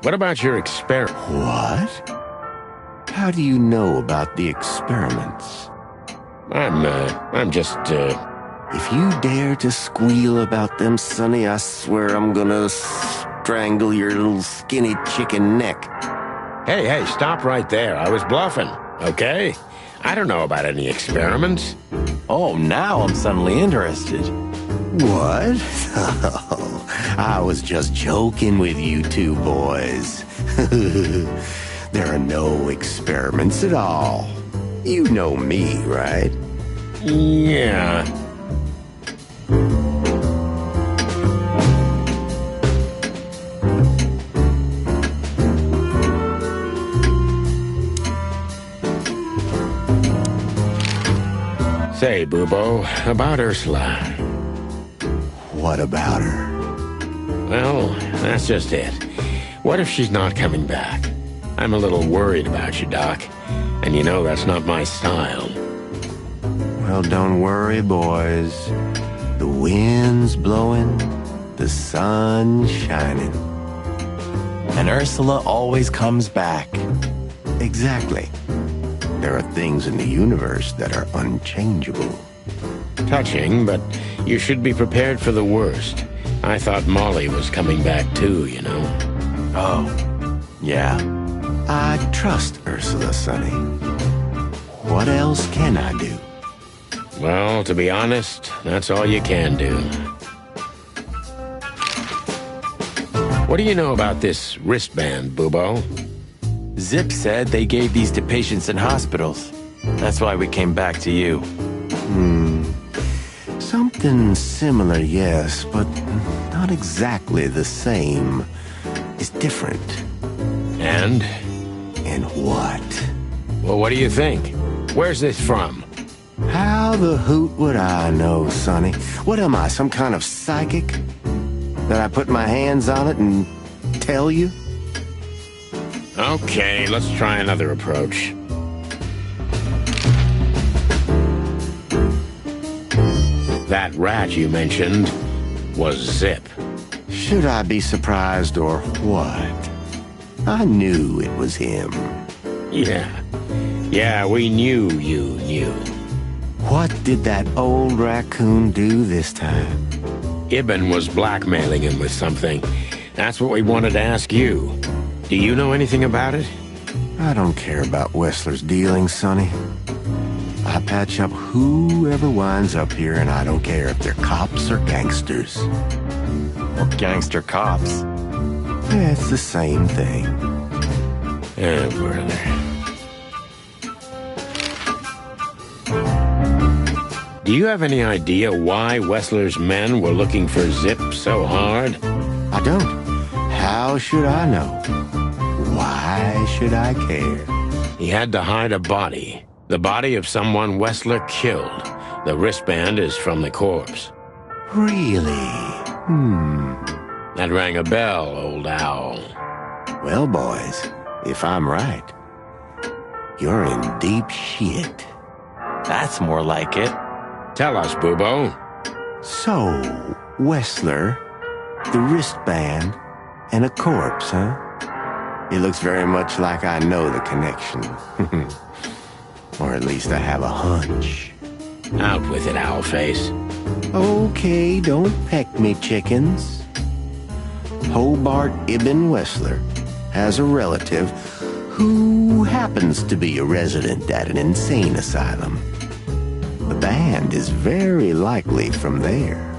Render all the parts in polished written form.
What about your experiment? What? How do you know about the experiments? I'm just, If you dare to squeal about them, Sonny, I swear I'm gonna strangle your little skinny chicken neck. Hey, stop right there. I was bluffing, okay? I don't know about any experiments. Oh, now I'm suddenly interested. What? I was just joking with you two boys. There are no experiments at all. You know me, right? Yeah. Say, Bubo, about Ursula. What about her? Well, that's just it. What if she's not coming back? I'm a little worried about you, Doc. And you know that's not my style. Well, don't worry, boys. The wind's blowing, the sun's shining. And Ursula always comes back. Exactly. There are things in the universe that are unchangeable. Touching, but you should be prepared for the worst. I thought Molly was coming back too, you know. Oh, yeah. I trust Ursula, Sonny. What else can I do? Well, to be honest, that's all you can do. What do you know about this wristband, Bubo? Zip said they gave these to patients in hospitals. That's why we came back to you. Something similar, yes, but not exactly the same. It's different. And? And what? Well, what do you think? Where's this from? How the hoot would I know, Sonny? What am I, some kind of psychic? That I put my hands on it and tell you? Okay, let's try another approach. That rat you mentioned was Zip. Should I be surprised or what? I knew it was him. Yeah, we knew you knew. What did that old raccoon do this time? Ibn was blackmailing him with something. That's what we wanted to ask you. Do you know anything about it? I don't care about Wessler's dealings, Sonny. I patch up whoever winds up here, and I don't care if they're cops or gangsters. Or gangster cops. Yeah, it's the same thing. Brother. Do you have any idea why Wessler's men were looking for Zip so hard? I don't. How should I know? Why should I care? He had to hide a body. The body of someone Wessler killed. The wristband is from the corpse. Really? That rang a bell, old owl. Well, boys, if I'm right, you're in deep shit. That's more like it. Tell us, Bubo. So, Wessler, the wristband, and a corpse, huh? It looks very much like I know the connection. Or at least I have a hunch. Out with it, Owlface. Okay, don't peck me, chickens. Hobart Ibn Wessler has a relative who happens to be a resident at an insane asylum. The band is very likely from there.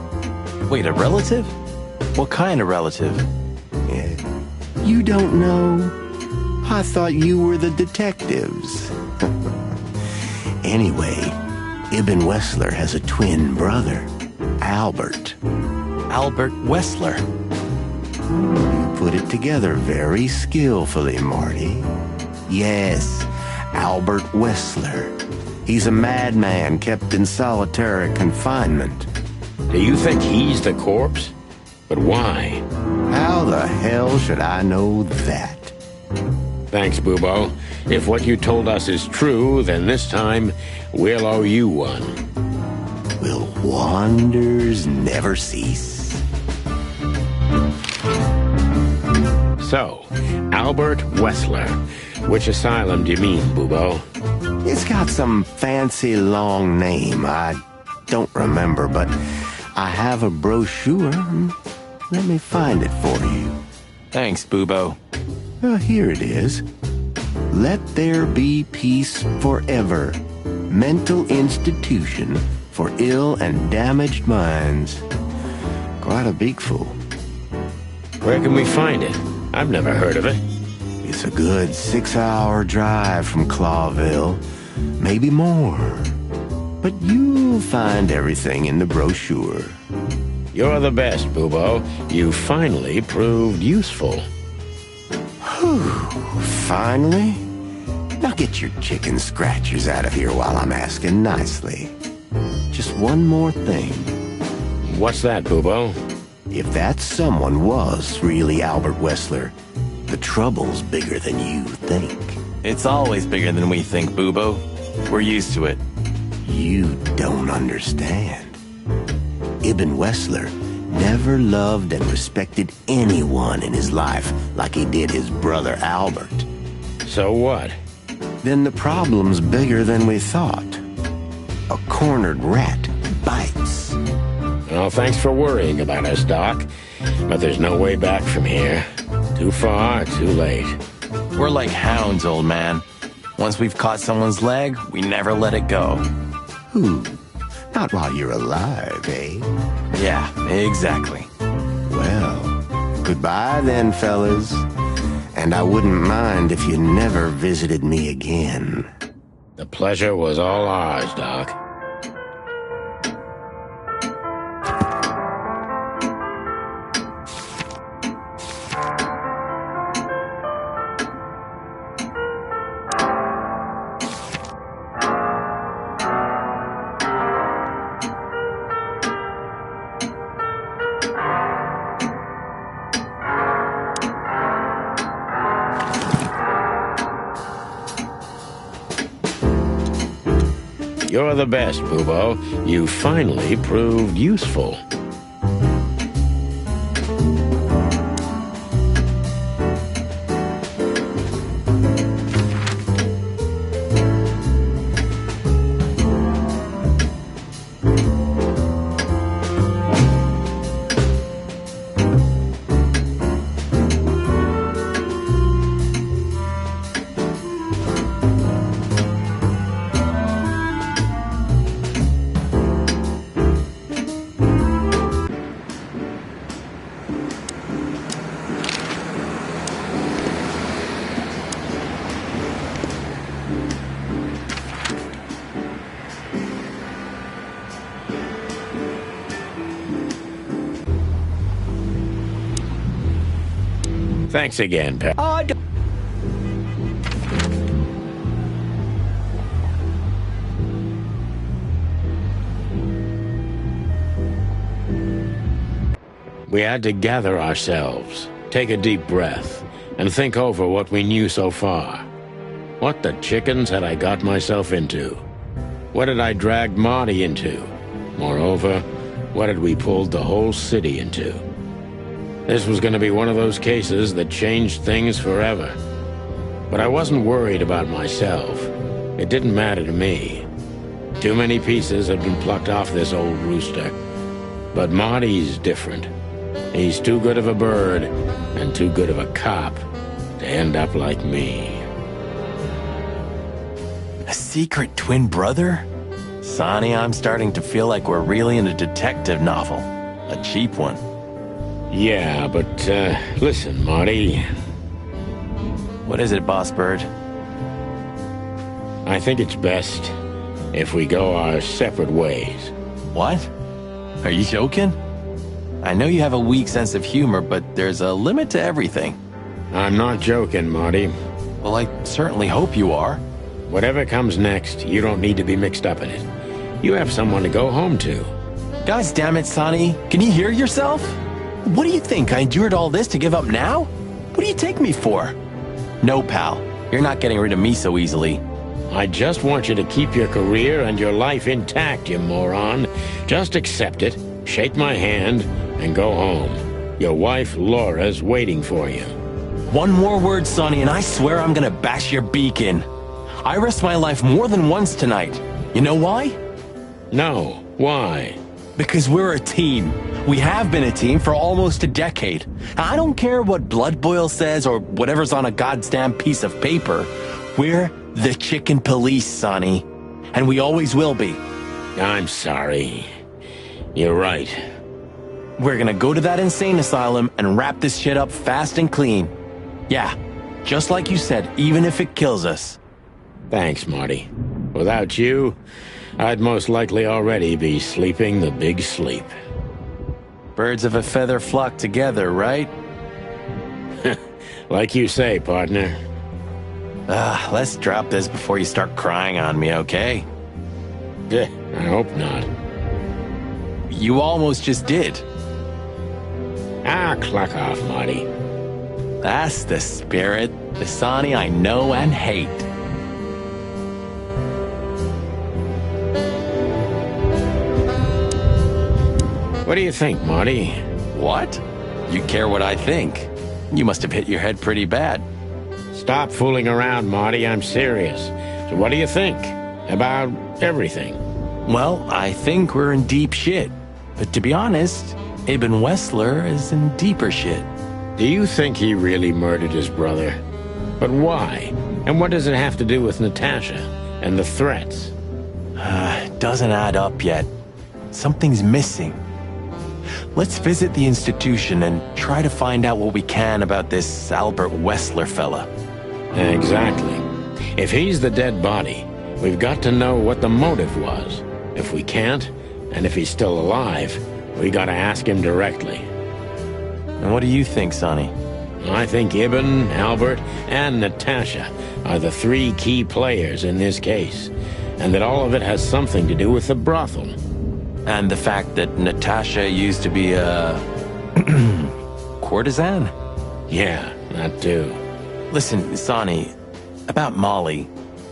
Wait, a relative? What kind of relative? Yeah. You don't know? I thought you were the detectives. Anyway, Ibn Wessler has a twin brother, Albert. Albert Wessler. You put it together very skillfully, Marty. Yes, Albert Wessler. He's a madman kept in solitary confinement. Do you think he's the corpse? But why? How the hell should I know that? Thanks, Bubo. If what you told us is true, then this time we'll owe you one. Will wonders never cease? So, Albert Wessler. Which asylum do you mean, Bubo? It's got some fancy long name. I don't remember, but I have a brochure. Let me find it for you. Thanks, Bubo. Here it is. Let There Be Peace Forever. Mental institution for ill and damaged minds. Quite a big fool. Where can we find it? I've never heard of it. It's a good 6-hour drive from Clawville. Maybe more. But you'll find everything in the brochure. You're the best, Bubo. You finally proved useful. Whew, finally? Now get your chicken scratchers out of here while I'm asking nicely. Just one more thing. What's that, Bubo? If that someone was really Albert Wessler, the trouble's bigger than you think. It's always bigger than we think, Bubo. We're used to it. You don't understand. Ibn Wessler never loved and respected anyone in his life like he did his brother Albert. So what? Then the problem's bigger than we thought. A cornered rat bites. Well, thanks for worrying about us, Doc. But there's no way back from here. Too far, too late. We're like hounds, old man. Once we've caught someone's leg, we never let it go. Who? Not while you're alive, eh? Yeah, exactly. Well, goodbye then, fellas. And I wouldn't mind if you never visited me again. The pleasure was all ours, Doc. You're the best, Bubo. You finally proved useful. Thanks again, pal. We had to gather ourselves, take a deep breath, and think over what we knew so far. What the chickens had I got myself into? What had I dragged Marty into? Moreover, what had we pulled the whole city into? This was going to be one of those cases that changed things forever. But I wasn't worried about myself. It didn't matter to me. Too many pieces had been plucked off this old rooster. But Marty's different. He's too good of a bird and too good of a cop to end up like me. A secret twin brother? Sonny, I'm starting to feel like we're really in a detective novel. A cheap one. Yeah, but, listen, Marty. What is it, Boss Bird? I think it's best if we go our separate ways. What? Are you joking? I know you have a weak sense of humor, but there's a limit to everything. I'm not joking, Marty. Well, I certainly hope you are. Whatever comes next, you don't need to be mixed up in it. You have someone to go home to. Gosh damn it, Sonny. Can you hear yourself? What do you think? I endured all this to give up now? What do you take me for? No, pal. You're not getting rid of me so easily. I just want you to keep your career and your life intact, you moron. Just accept it, shake my hand, and go home. Your wife, Laura's waiting for you. One more word, Sonny, and I swear I'm gonna bash your beak in. I risked my life more than once tonight. You know why? No. Why? Because we're a team. We have been a team for almost a decade. I don't care what Blood Boil says or whatever's on a goddamn piece of paper. We're the Chicken Police, Sonny. And we always will be. I'm sorry. You're right. We're gonna go to that insane asylum and wrap this shit up fast and clean. Yeah, just like you said, even if it kills us. Thanks, Marty. Without you, I'd most likely already be sleeping the big sleep. Birds of a feather flock together, right? Like you say, partner. Let's drop this before you start crying on me, okay? I hope not. You almost just did. Cluck off, Marty. That's the spirit, the Sonny I know and hate. What do you think, Marty? What? You care what I think? You must have hit your head pretty bad. Stop fooling around, Marty. I'm serious. So what do you think? About everything? Well, I think we're in deep shit. But to be honest, Ibn Wessler is in deeper shit. Do you think he really murdered his brother? But why? And what does it have to do with Natasha and the threats? It doesn't add up yet. Something's missing. Let's visit the institution and try to find out what we can about this Albert Wessler fella. Exactly. If he's the dead body, we've got to know what the motive was. If we can't, and if he's still alive, we gotta ask him directly. And what do you think, Sonny? I think Ibn, Albert, and Natasha are the three key players in this case, and that all of it has something to do with the brothel. And the fact that Natasha used to be a courtesan? Yeah, that too. Listen, Sonny, about Molly.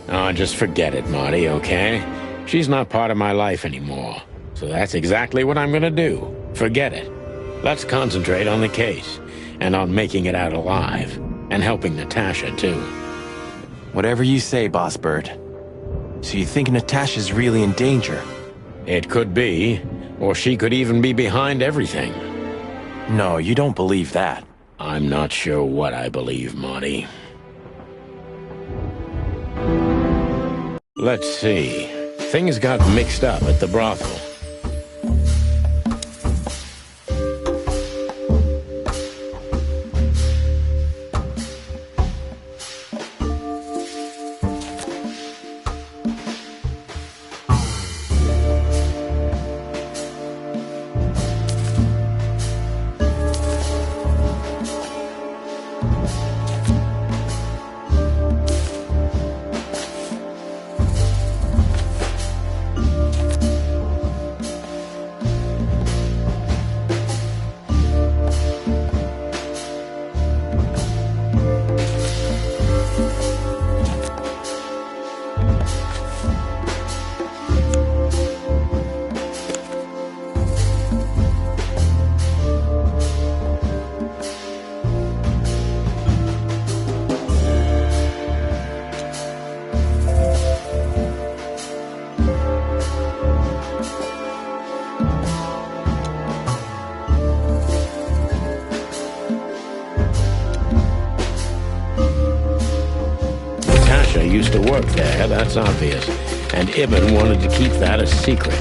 Oh, just forget it, Marty, okay? She's not part of my life anymore. So that's exactly what I'm gonna do. Forget it. Let's concentrate on the case, and on making it out alive, and helping Natasha, too. Whatever you say, Boss Bird. So you think Natasha's really in danger? It could be, or she could even be behind everything. No, you don't believe that. I'm not sure what I believe, Marty. Let's see. Things got mixed up at the brothel. Used to work there, that's obvious. And Ibn wanted to keep that a secret.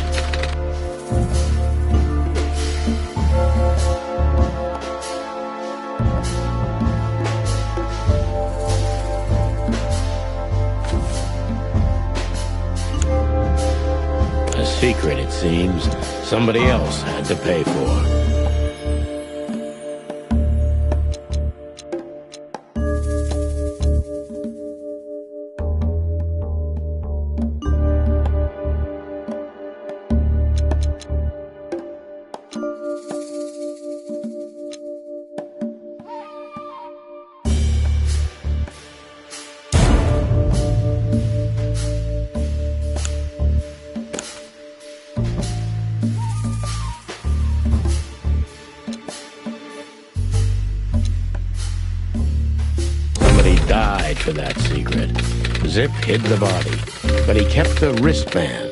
A secret, it seems, somebody else had to pay for. for that secret. Zip hid the body, but he kept the wristband.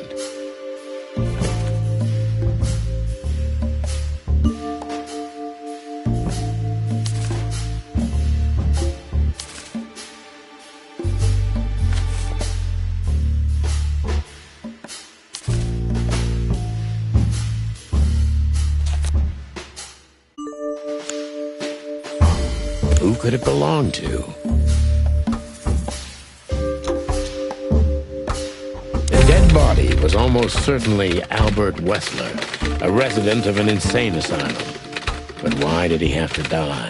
Who could it belong to? The dead body was almost certainly Albert Wessler, a resident of an insane asylum. But why did he have to die?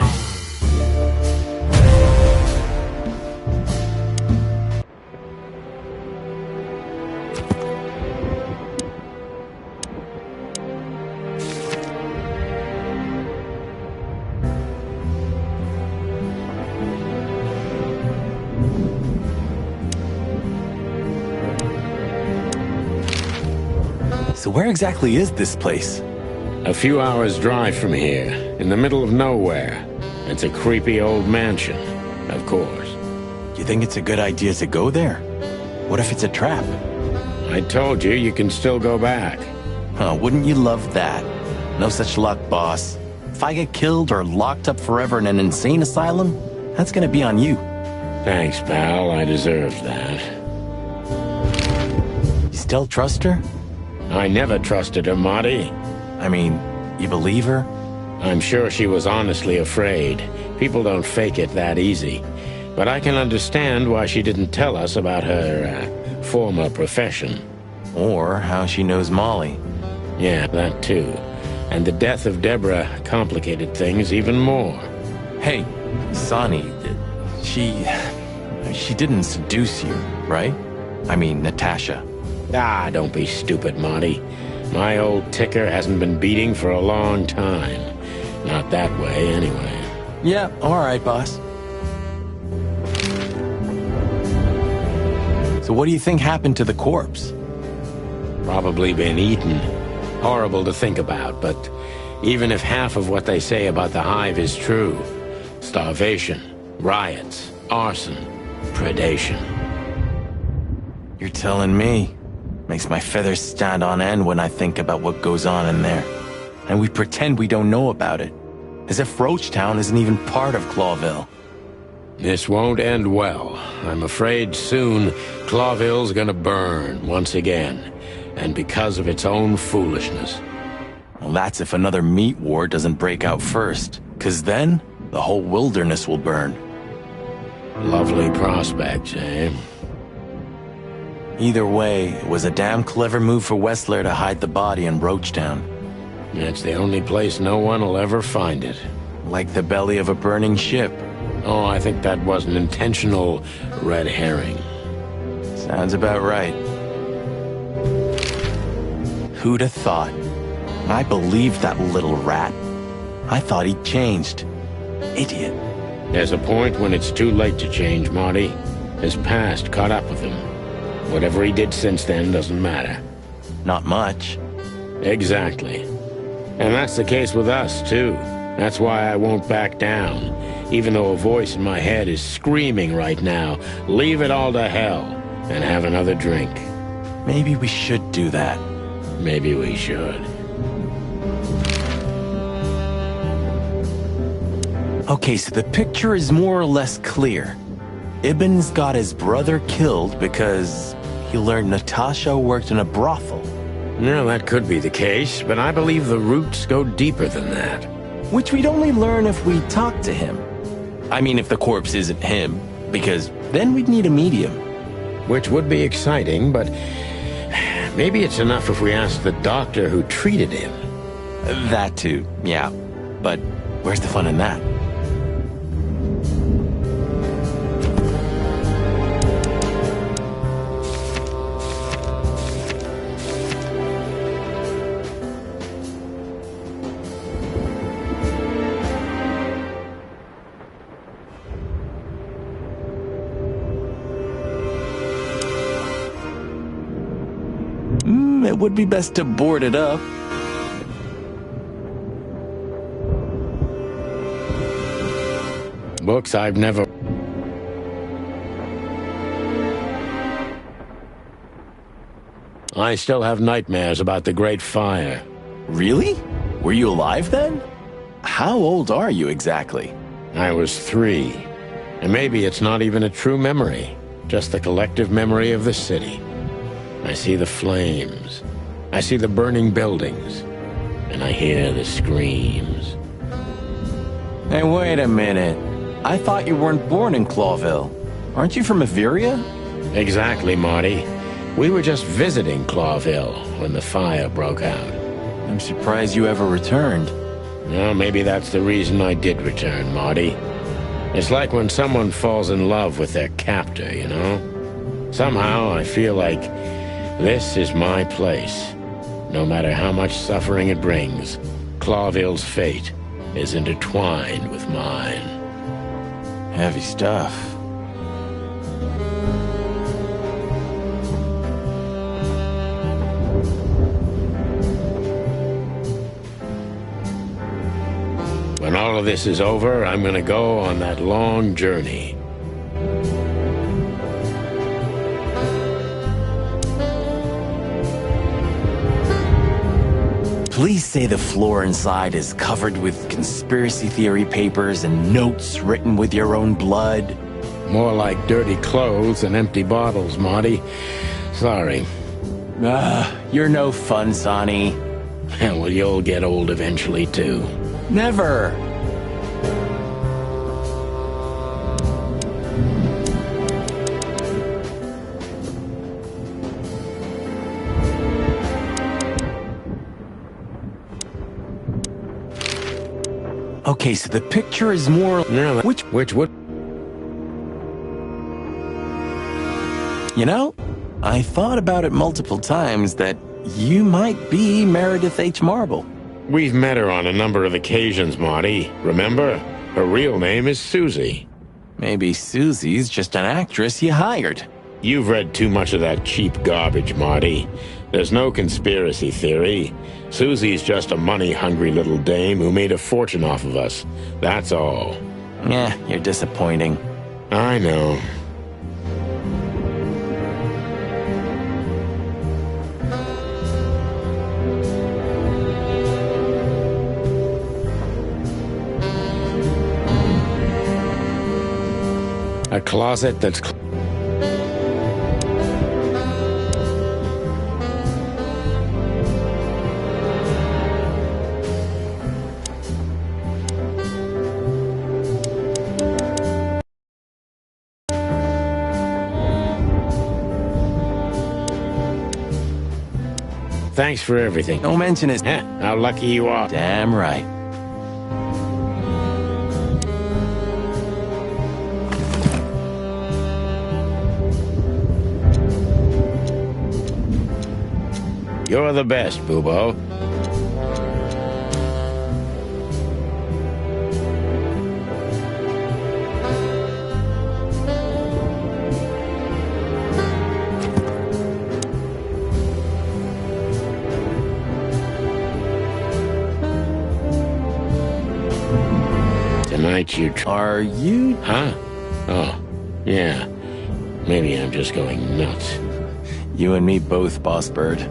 So where exactly is this place? A few hours' drive from here, in the middle of nowhere. It's a creepy old mansion, of course. You think it's a good idea to go there? What if it's a trap? I told you, you can still go back. Huh, wouldn't you love that? No such luck, boss. If I get killed or locked up forever in an insane asylum, that's gonna be on you. Thanks, pal. I deserve that. You still trust her? I never trusted her, Marty. I mean, you believe her? I'm sure she was honestly afraid. People don't fake it that easy. But I can understand why she didn't tell us about her former profession. Or how she knows Molly. Yeah, that too. And the death of Deborah complicated things even more. Hey, Sonny, she didn't seduce you, right? I mean, Natasha. Ah, don't be stupid, Marty. My old ticker hasn't been beating for a long time. Not that way, anyway. Yeah, all right, boss. So what do you think happened to the corpse? Probably been eaten. Horrible to think about, but even if half of what they say about the hive is true, starvation, riots, arson, predation. You're telling me. Makes my feathers stand on end when I think about what goes on in there. And we pretend we don't know about it. As if Roachtown isn't even part of Clawville. This won't end well. I'm afraid soon Clawville's gonna burn once again. And because of its own foolishness. Well, that's if another meat war doesn't break out first. 'Cause then, the whole wilderness will burn. Lovely prospects, eh? Either way, it was a damn clever move for Wessler to hide the body in Roachtown. It's the only place no one will ever find it. Like the belly of a burning ship. Oh, I think that was an intentional red herring. Sounds about right. Who'd have thought? I believed that little rat. I thought he'd changed. Idiot. There's a point when it's too late to change, Marty. His past caught up with him. Whatever he did since then doesn't matter. Not much. Exactly. And that's the case with us, too. That's why I won't back down. Even though a voice in my head is screaming right now, leave it all to hell and have another drink. Maybe we should do that. Maybe we should. Okay, so the picture is more or less clear. Ibn's got his brother killed because he learned Natasha worked in a brothel. No, that could be the case, but I believe the roots go deeper than that. Which we'd only learn if we talk to him. I mean, if the corpse isn't him, because then we'd need a medium. Which would be exciting, but maybe it's enough if we ask the doctor who treated him. That too, yeah. But where's the fun in that? It would be best to board it up. Books I've never... I still have nightmares about the Great Fire. Really? Were you alive then? How old are you exactly? I was 3. And maybe it's not even a true memory, just the collective memory of the city. I see the flames. I see the burning buildings. And I hear the screams. Hey, wait a minute. I thought you weren't born in Clawville. Aren't you from Averia? Exactly, Marty. We were just visiting Clawville when the fire broke out. I'm surprised you ever returned. Well, maybe that's the reason I did return, Marty. It's like when someone falls in love with their captor, you know? Somehow I feel like this is my place. No matter how much suffering it brings, Clawville's fate is intertwined with mine. Heavy stuff. When all of this is over, I'm gonna go on that long journey. Please say the floor inside is covered with conspiracy theory papers and notes written with your own blood. More like dirty clothes and empty bottles, Marty. Sorry. You're no fun, Sonny. Well, you'll get old eventually, too. Never. Okay, so the picture is more... No, which would... You know, I thought about it multiple times that you might be Meredith H. Marble. We've met her on a number of occasions, Marty. Remember? Her real name is Susie. Maybe Susie's just an actress you hired. You've read too much of that cheap garbage, Marty. There's no conspiracy theory. Susie's just a money-hungry little dame who made a fortune off of us. That's all. Yeah, you're disappointing. I know. A closet that's... Thanks for everything. No mention is... How lucky you are. Damn right. You're the best, Boobo. Tonight you... Are you... Huh? Oh, yeah. Maybe I'm just going nuts. You and me both, Boss Bird.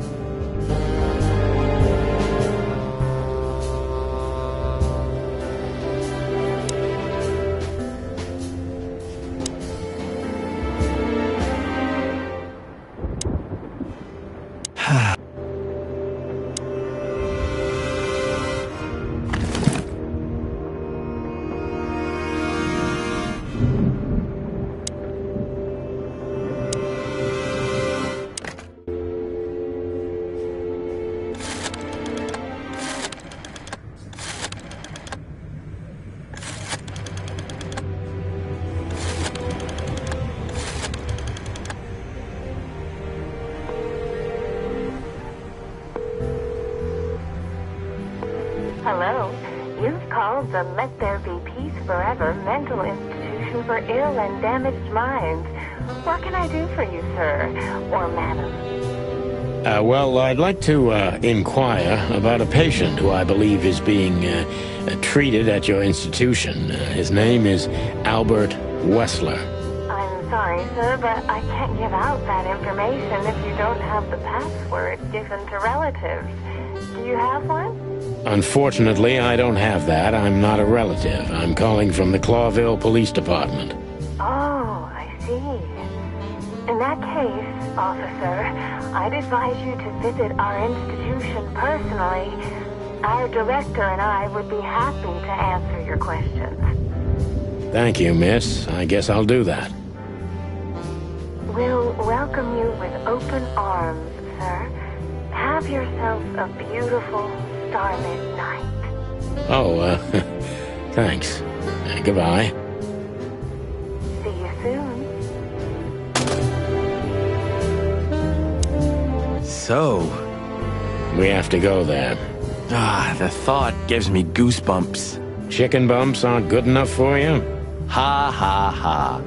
Hello. You've called the Let There Be Peace Forever mental institution for ill and damaged minds. What can I do for you, sir? Or madam? Well, I'd like to inquire about a patient who I believe is being treated at your institution. His name is Albert Wessler. I'm sorry, sir, but I can't give out that information if you don't have the password given to relatives. Do you have one? Unfortunately, I don't have that. I'm not a relative. I'm calling from the Clawville Police Department. Oh, I see. In that case, officer, I'd advise you to visit our institution personally. Our director and I would be happy to answer your questions. Thank you, miss. I guess I'll do that. We'll welcome you with open arms, sir. Have yourself a beautiful, starlit night. Oh, thanks. Goodbye. See you soon. So, We have to go there. the thought gives me goosebumps. Chicken bumps aren't good enough for you? Ha ha ha.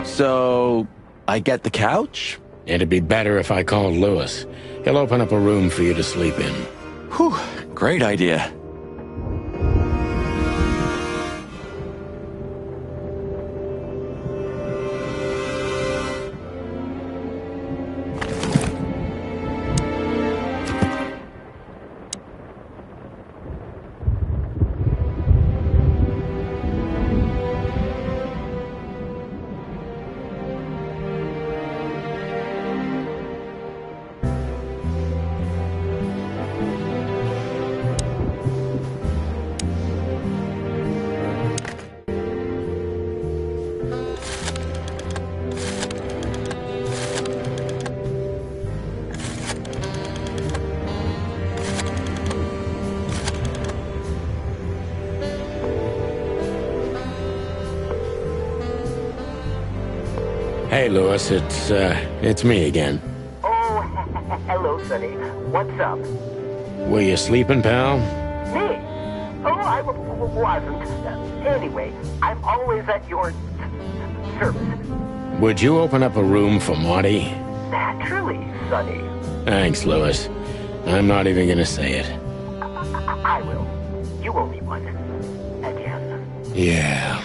So, I get the couch? It'd be better if I called Lewis. He'll open up a room for you to sleep in. Whew, great idea. Hey, Lewis, it's me again. Oh, hello, Sonny. What's up? Were you sleeping, pal? Me? Oh, I wasn't. Anyway, I'm always at your service. Would you open up a room for Marty? Naturally, Sonny. Thanks, Lewis. I'm not even gonna say it. I will. You owe me one. Again. Yeah.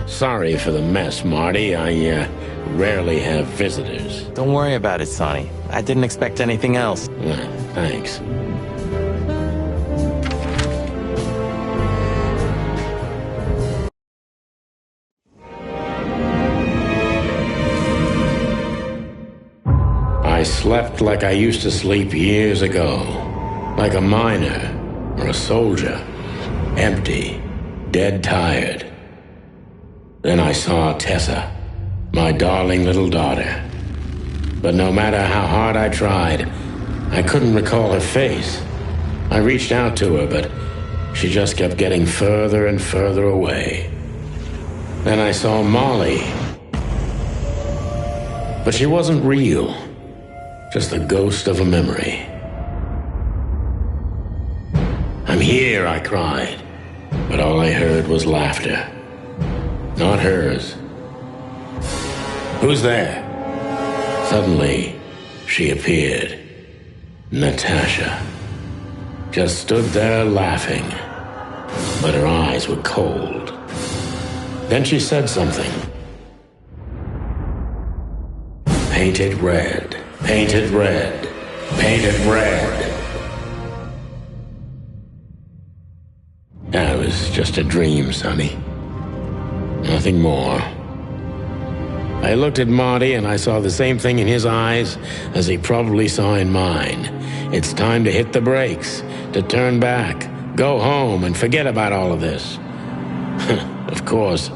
Sorry for the mess, Marty. I rarely have visitors. Don't worry about it, Sonny. I didn't expect anything else. Thanks. I slept like I used to sleep years ago. Like a miner or a soldier. Empty. Dead tired. Then I saw Tessa, my darling little daughter. But no matter how hard I tried, I couldn't recall her face. I reached out to her, but she just kept getting further and further away. Then I saw Molly. But she wasn't real, just the ghost of a memory. "I'm here," I cried, but all I heard was laughter. Not hers. "Who's there?" Suddenly, she appeared. Natasha. Just stood there laughing, but her eyes were cold. Then she said something. "Painted red, painted red, painted red." That was just a dream, Sonny. Nothing more. I looked at Marty and I saw the same thing in his eyes as he probably saw in mine. It's time to hit the brakes, to turn back, go home and forget about all of this. Of course,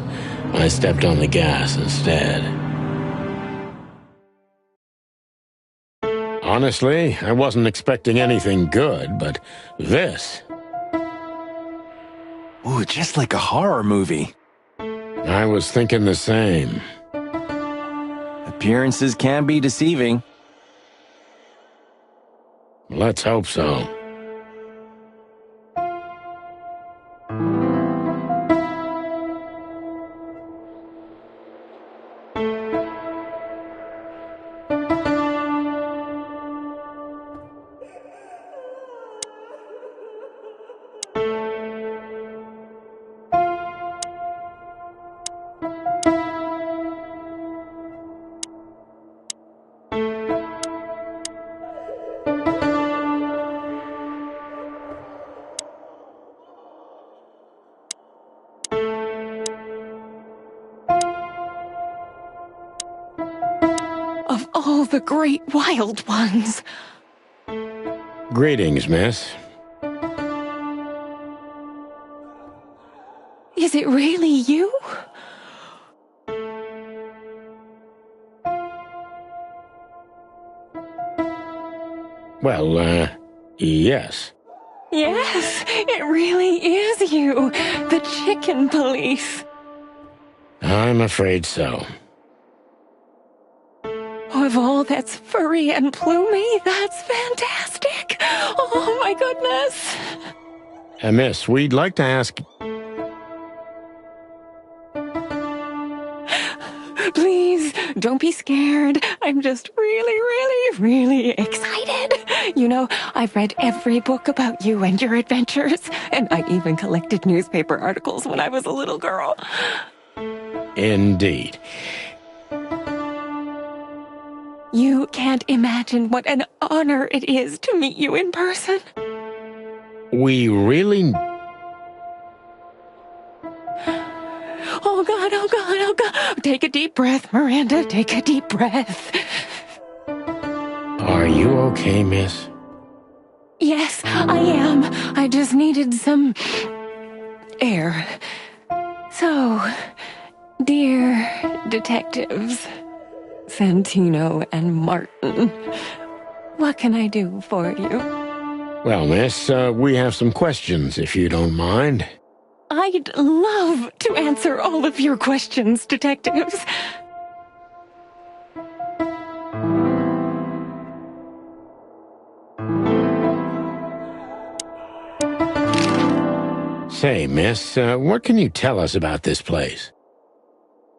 I stepped on the gas instead. Honestly, I wasn't expecting anything good, but this... Ooh, just like a horror movie. I was thinking the same. Appearances can be deceiving. Let's hope so. of all the great wild ones. Greetings, miss. Is it really you? Well, yes. Yes, it really is you, the chicken police. I'm afraid so. Of all that's furry and plumey, that's fantastic. Oh, my goodness. Miss, we'd like to ask... Please, don't be scared. I'm just really excited. You know, I've read every book about you and your adventures, and I even collected newspaper articles when I was a little girl. Indeed. You can't imagine what an honor it is to meet you in person. We really... Oh, God, oh, God, oh, God. Take a deep breath, Miranda. Take a deep breath. Are you okay, miss? Yes, I am. I just needed some air. So, dear detectives, Santino and Martin, what can I do for you? Well, miss, we have some questions, if you don't mind. I'd love to answer all of your questions, detectives. Say, miss, what can you tell us about this place?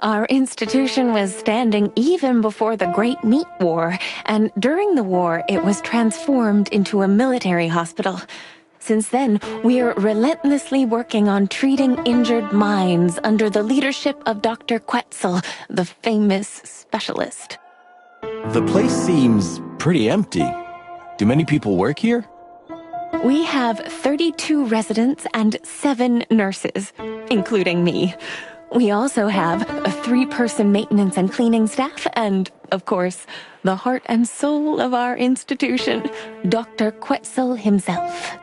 Our institution was standing even before the Great Meat War, and during the war, it was transformed into a military hospital. Since then, we are relentlessly working on treating injured minds under the leadership of Dr. Quetzal, the famous specialist. The place seems pretty empty. Do many people work here? We have 32 residents and 7 nurses, including me. We also have a 3-person maintenance and cleaning staff and, of course, the heart and soul of our institution, Dr. Quetzal himself.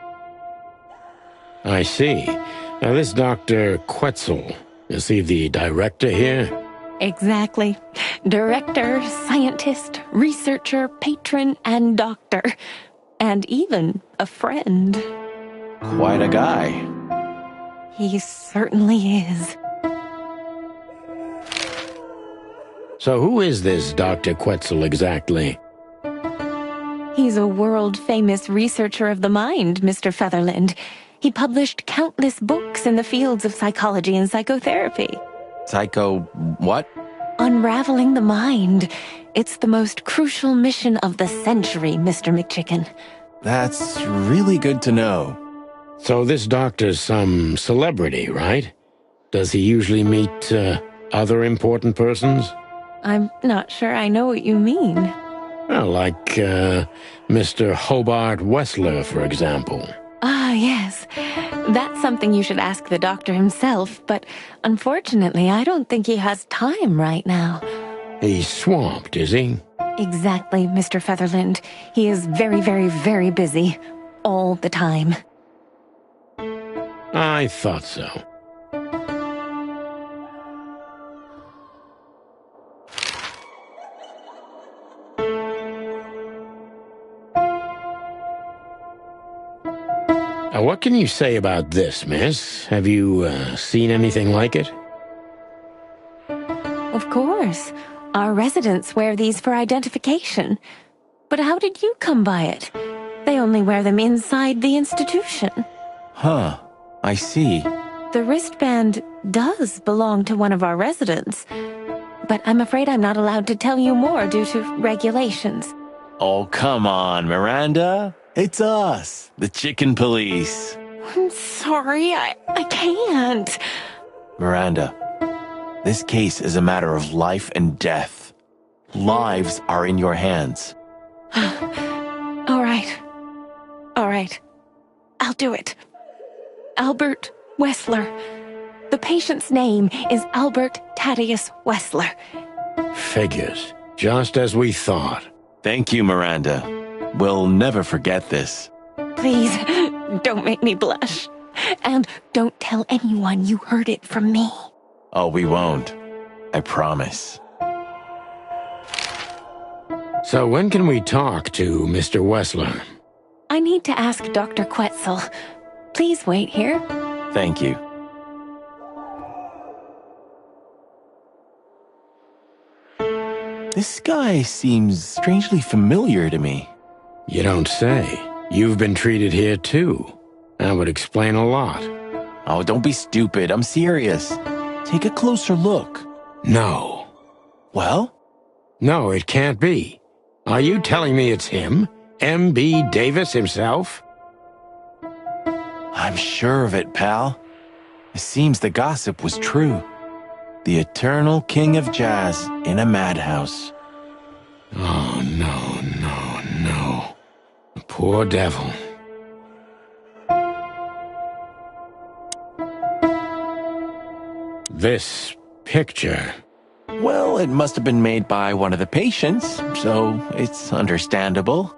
I see. Now, this Dr. Quetzal, is he the director here? Exactly. Director, scientist, researcher, patron, and doctor. And even a friend. Quite a guy. He certainly is. So who is this Dr. Quetzal exactly? He's a world-famous researcher of the mind, Mr. Featherland. He published countless books in the fields of psychology and psychotherapy. Psycho... what? Unraveling the mind. It's the most crucial mission of the century, Mr. MacChicken. That's really good to know. So this doctor's some celebrity, right? Does he usually meet, other important persons? I'm not sure I know what you mean. Well, like, Mr. Hobart Wessler, for example. Ah, yes. That's something you should ask the doctor himself, but unfortunately, I don't think he has time right now. He's swamped, is he? Exactly, Mr. Featherland. He is very busy. All the time. I thought so. What can you say about this, miss? Have you, seen anything like it? Of course. Our residents wear these for identification. But how did you come by it? They only wear them inside the institution. Huh. I see. The wristband does belong to one of our residents. But I'm afraid I'm not allowed to tell you more due to regulations. Oh, come on, Miranda. It's us, the chicken police. I'm sorry, I can't. Miranda, this case is a matter of life and death. Lives are in your hands. All right. I'll do it. Albert Wessler. The patient's name is Albert Thaddeus Wessler. Figures. Just as we thought. Thank you, Miranda. We'll never forget this. Please, don't make me blush. And don't tell anyone you heard it from me. Oh, we won't. I promise. So when can we talk to Mr. Wessler? I need to ask Dr. Quetzal. Please wait here. Thank you. This guy seems strangely familiar to me. You don't say. You've been treated here too. That would explain a lot. Oh, don't be stupid. I'm serious. Take a closer look. No. Well? No, it can't be. Are you telling me it's him? M.B. Davis himself? I'm sure of it, pal. It seems the gossip was true. The eternal king of jazz in a madhouse. Oh, no. The poor devil. This picture. Well, it must have been made by one of the patients, so it's understandable.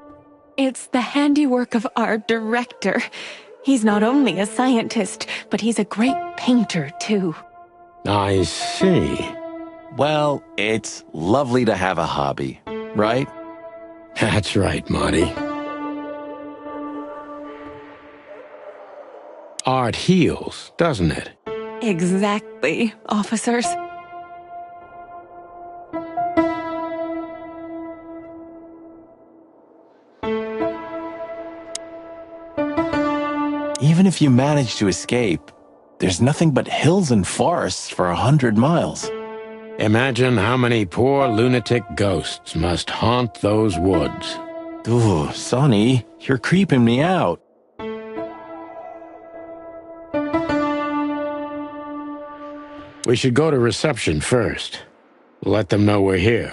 It's the handiwork of our director. He's not only a scientist, but he's a great painter, too. I see. Well, it's lovely to have a hobby, right? That's right, Marty. Art heals, doesn't it? Exactly, officers. Even if you manage to escape, there's nothing but hills and forests for 100 miles. Imagine how many poor lunatic ghosts must haunt those woods. Ooh, Sonny, you're creeping me out. We should go to reception first. Let them know we're here.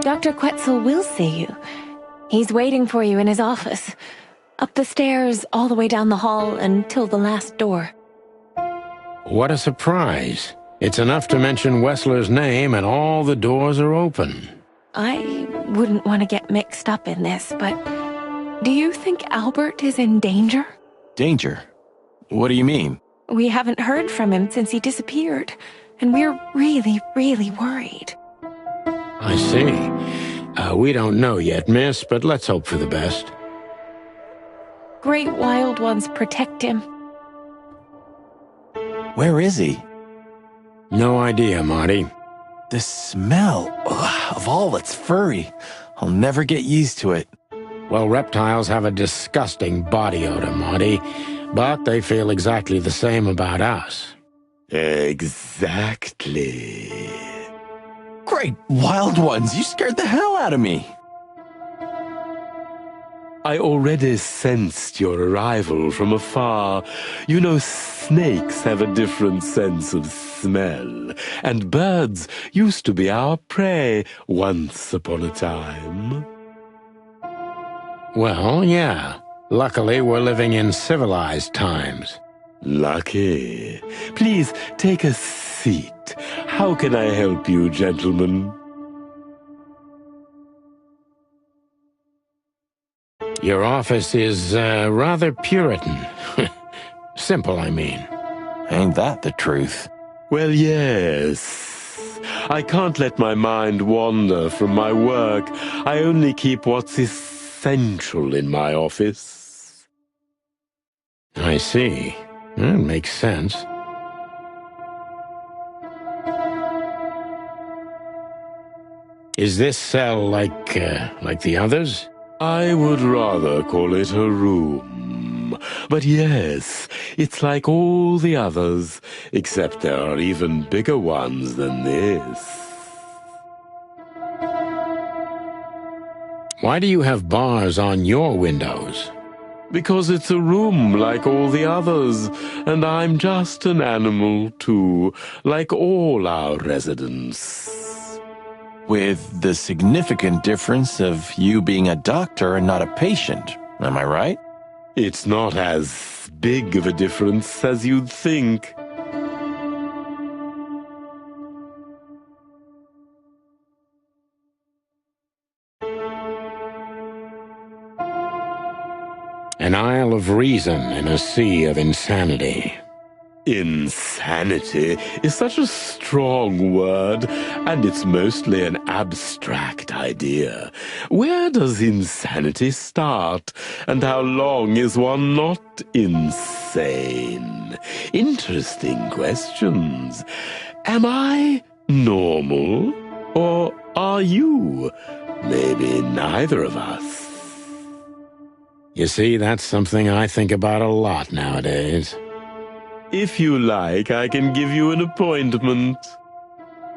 Dr. Quetzal will see you. He's waiting for you in his office. Up the stairs, all the way down the hall, until the last door. What a surprise. It's enough to mention Wessler's name and all the doors are open. I wouldn't want to get mixed up in this, but do you think Albert is in danger? Danger? What do you mean? We haven't heard from him since he disappeared, and we're really, really worried. I see. We don't know yet, miss, but let's hope for the best. Great wild ones protect him. Where is he? No idea, Marty. The smell of all that's furry. I'll never get used to it. Well, reptiles have a disgusting body odor, Marty, but they feel exactly the same about us. Exactly. Great wild ones, you scared the hell out of me. I already sensed your arrival from afar. You know, snakes have a different sense of smell, and birds used to be our prey once upon a time. Well, yeah. Luckily, we're living in civilized times. Lucky. Please take a seat. How can I help you, gentlemen? Your office is rather Puritan. Simple, I mean. Ain't that the truth? Well, yes. I can't let my mind wander from my work. I only keep what's essential in my office. I see. That makes sense. Is this cell like the others? I would rather call it a room. But yes, it's like all the others, except there are even bigger ones than this. Why do you have bars on your windows? Because it's a room like all the others, and I'm just an animal too, like all our residents. With the significant difference of you being a doctor and not a patient, am I right? It's not as big of a difference as you'd think. An isle of reason in a sea of insanity. Insanity is such a strong word, and it's mostly an abstract idea. Where does insanity start, and how long is one not insane? Interesting questions. Am I normal, or are you? Maybe neither of us. You see, that's something I think about a lot nowadays. If you like, I can give you an appointment.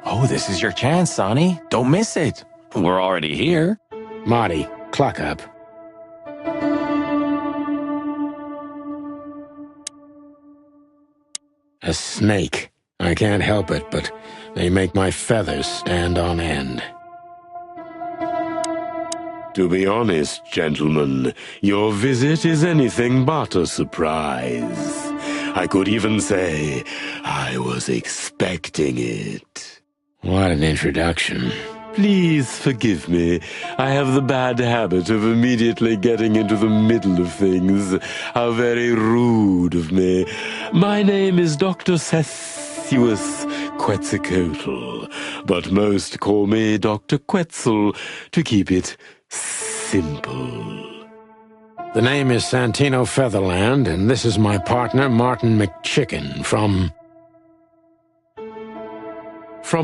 Oh, this is your chance, Sonny. Don't miss it. We're already here. Marty, clock up. A snake. I can't help it, but they make my feathers stand on end. To be honest, gentlemen, your visit is anything but a surprise. I could even say I was expecting it. What an introduction. Please forgive me. I have the bad habit of immediately getting into the middle of things. How very rude of me. My name is Dr. Sessuous Quetzalcoatl, but most call me Dr. Quetzal to keep it simple. The name is Santino Featherland, and this is my partner, Marty MacChicken, from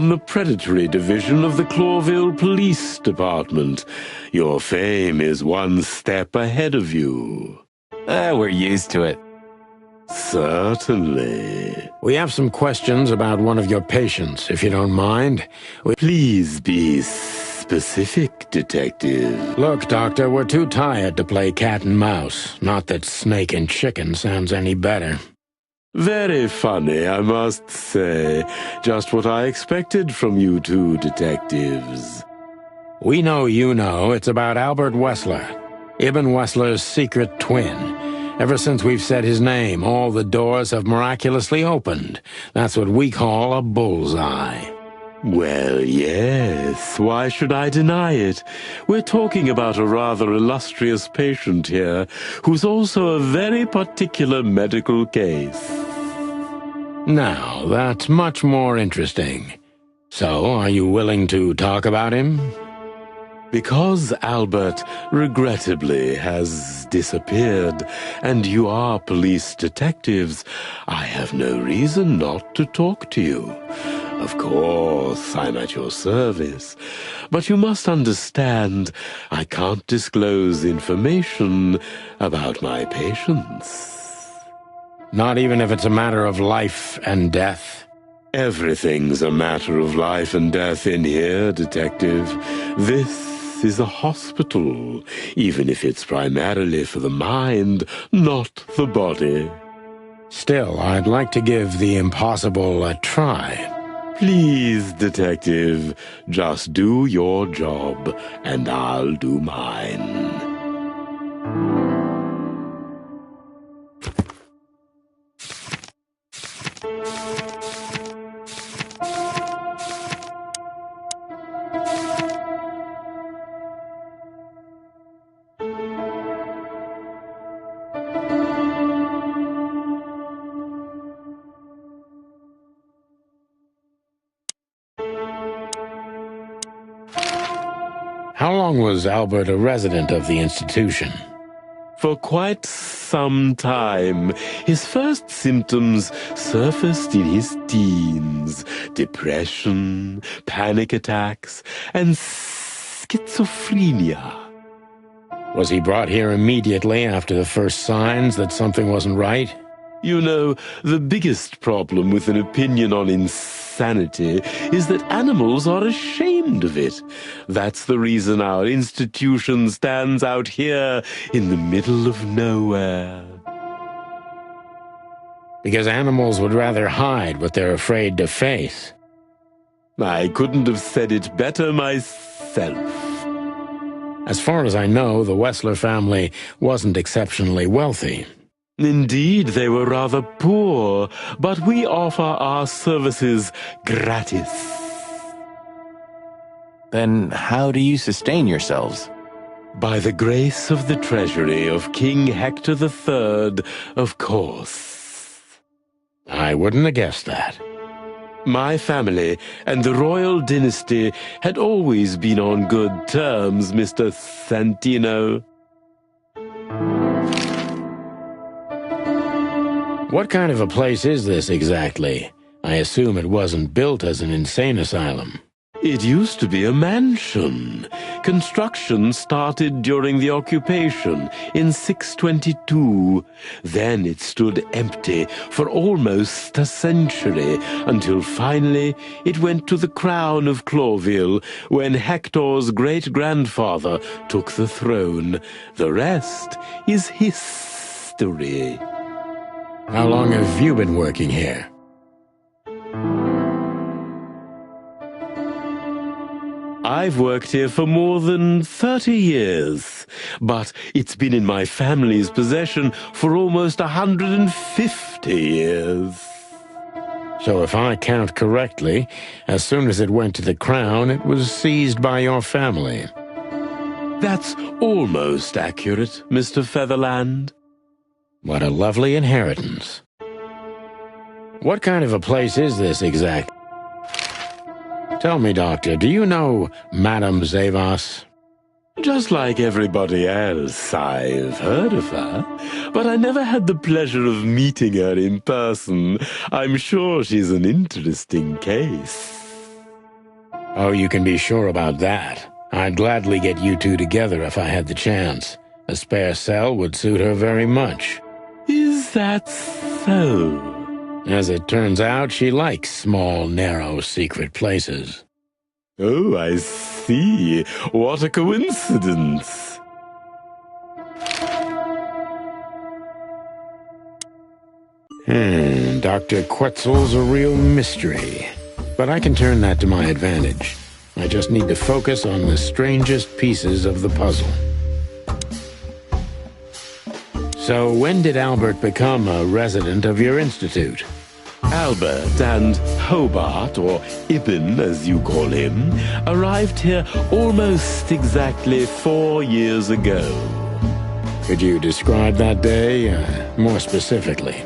the Predatory Division of the Clawville Police Department. Your fame is one step ahead of you. We're used to it. Certainly. We have some questions about one of your patients, if you don't mind. Please be specific, Detective. Look, Doctor, we're too tired to play cat and mouse. Not that snake and chicken sounds any better. Very funny, I must say. Just what I expected from you two detectives. We know you know it's about Albert Wessler, Ibn Wessler's secret twin. Ever since we've said his name, all the doors have miraculously opened. That's what we call a bullseye. Well, yes, why should I deny it? We're talking about a rather illustrious patient here, who's also a very particular medical case. Now, that's much more interesting. So, are you willing to talk about him? Because Albert, regrettably, has disappeared, and you are police detectives, I have no reason not to talk to you. Of course, I'm at your service, but you must understand I can't disclose information about my patients. Not even if it's a matter of life and death? Everything's a matter of life and death in here, Detective. This is a hospital, even if it's primarily for the mind, not the body. Still, I'd like to give the impossible a try. Please, Detective, just do your job, and I'll do mine. How long was Albert a resident of the institution? For quite some time. His first symptoms surfaced in his teens. Depression, panic attacks, and schizophrenia. Was he brought here immediately after the first signs that something wasn't right? You know, the biggest problem with an opinion on insanity is that animals are ashamed of it. That's the reason our institution stands out here in the middle of nowhere. Because animals would rather hide what they're afraid to face. I couldn't have said it better myself. As far as I know, the Wessler family wasn't exceptionally wealthy. Indeed, they were rather poor, but we offer our services gratis. Then how do you sustain yourselves? By the grace of the treasury of King Hector III, of course. I wouldn't have guessed that. My family and the royal dynasty had always been on good terms, Mr. Santino. What kind of a place is this exactly? I assume it wasn't built as an insane asylum. It used to be a mansion. Construction started during the occupation in 622. Then it stood empty for almost a century, until finally it went to the crown of Clawville when Hector's great-grandfather took the throne. The rest is history. How long have you been working here? I've worked here for more than 30 years, but it's been in my family's possession for almost 150 years. So if I count correctly, as soon as it went to the crown, it was seized by your family. That's almost accurate, Mr. Featherland. What a lovely inheritance. What kind of a place is this exactly? Tell me, Doctor, do you know Madame Zavas? Just like everybody else, I've heard of her, but I never had the pleasure of meeting her in person. I'm sure she's an interesting case. Oh, you can be sure about that. I'd gladly get you two together if I had the chance. A spare cell would suit her very much. Is that so? As it turns out, she likes small, narrow, secret places. Oh, I see. What a coincidence. Dr. Quetzal's a real mystery. But I can turn that to my advantage. I just need to focus on the strangest pieces of the puzzle. So when did Albert become a resident of your institute? Albert and Hobart, or Ibn as you call him, arrived here almost exactly 4 years ago. Could you describe that day more specifically?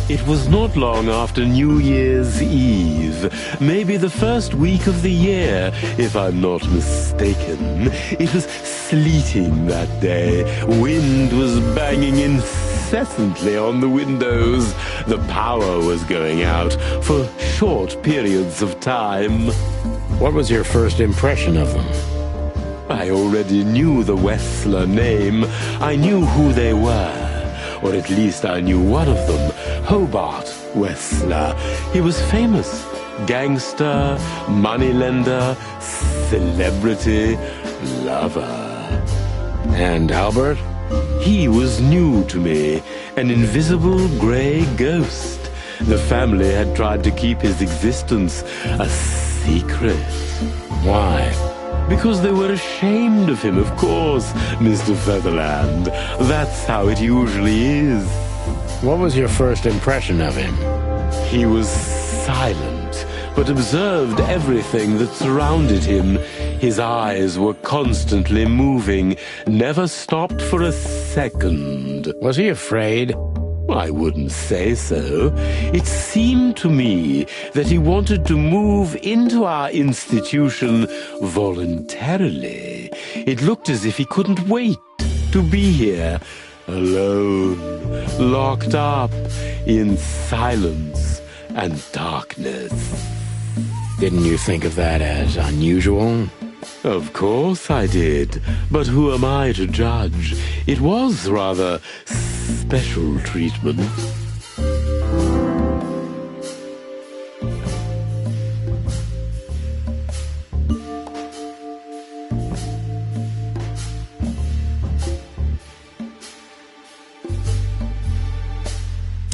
It was not long after New Year's Eve, maybe the first week of the year, if I'm not mistaken. It was sleeting that day. Wind was banging incessantly on the windows. The power was going out for short periods of time. What was your first impression of them? I already knew the Wessler name. I knew who they were. Or at least I knew one of them, Hobart Wessler. He was famous. Gangster, moneylender, celebrity, lover. And Albert? He was new to me, an invisible gray ghost. The family had tried to keep his existence a secret. Why? Because they were ashamed of him, of course, Mr. Featherland. That's how it usually is. What was your first impression of him? He was silent, but observed everything that surrounded him. His eyes were constantly moving, never stopped for a second. Was he afraid? I wouldn't say so. It seemed to me that he wanted to move into our institution voluntarily. It looked as if he couldn't wait to be here, alone, locked up in silence and darkness. Didn't you think of that as unusual? Of course I did, but who am I to judge? It was rather special treatment.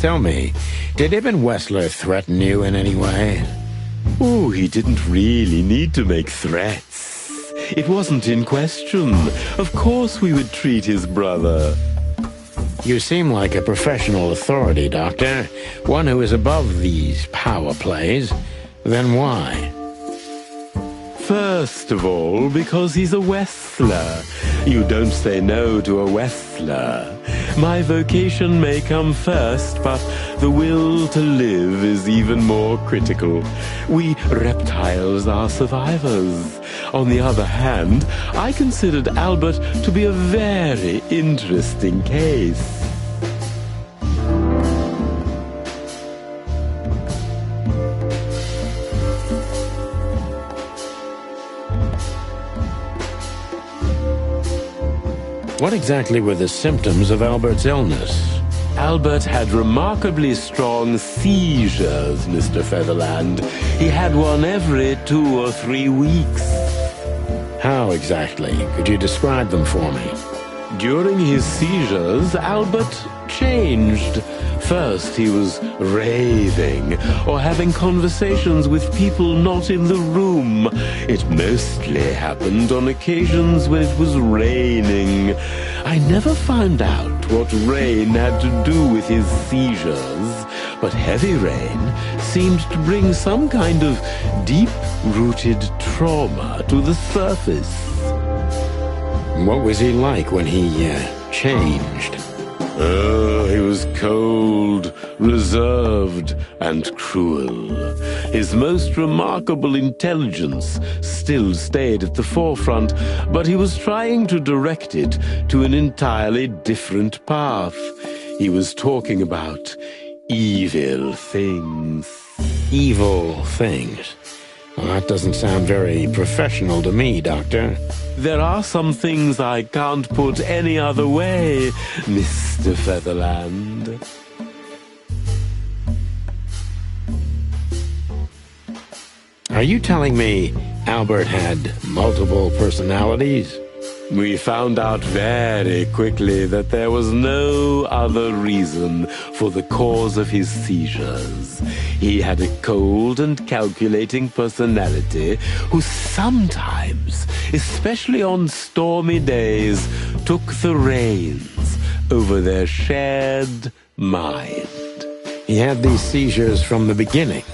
Tell me, did Ibn Wessler threaten you in any way? Oh, he didn't really need to make threats. It wasn't in question. Of course we would treat his brother. You seem like a professional authority, Doctor. One who is above these power plays. Then why? First of all, because he's a Wessler. You don't say no to a Wessler. My vocation may come first, but the will to live is even more critical. We reptiles are survivors. On the other hand, I considered Albert to be a very interesting case. What exactly were the symptoms of Albert's illness? Albert had remarkably strong seizures, Mr. Featherland. He had one every 2 or 3 weeks. How exactly? Could you describe them for me? During his seizures, Albert changed. First, he was raving or having conversations with people not in the room. It mostly happened on occasions when it was raining. I never found out what rain had to do with his seizures, but heavy rain seemed to bring some kind of deep-rooted trauma to the surface. What was he like when he changed? Oh, he was cold, reserved, and cruel. His most remarkable intelligence still stayed at the forefront, but he was trying to direct it to an entirely different path. He was talking about evil things. Evil things? Well, that doesn't sound very professional to me, Doctor. There are some things I can't put any other way, Mr. Featherland. Are you telling me Albert had multiple personalities? We found out very quickly that there was no other reason for the cause of his seizures. He had a cold and calculating personality who sometimes, especially on stormy days, took the reins over their shared mind. He had these seizures from the beginning.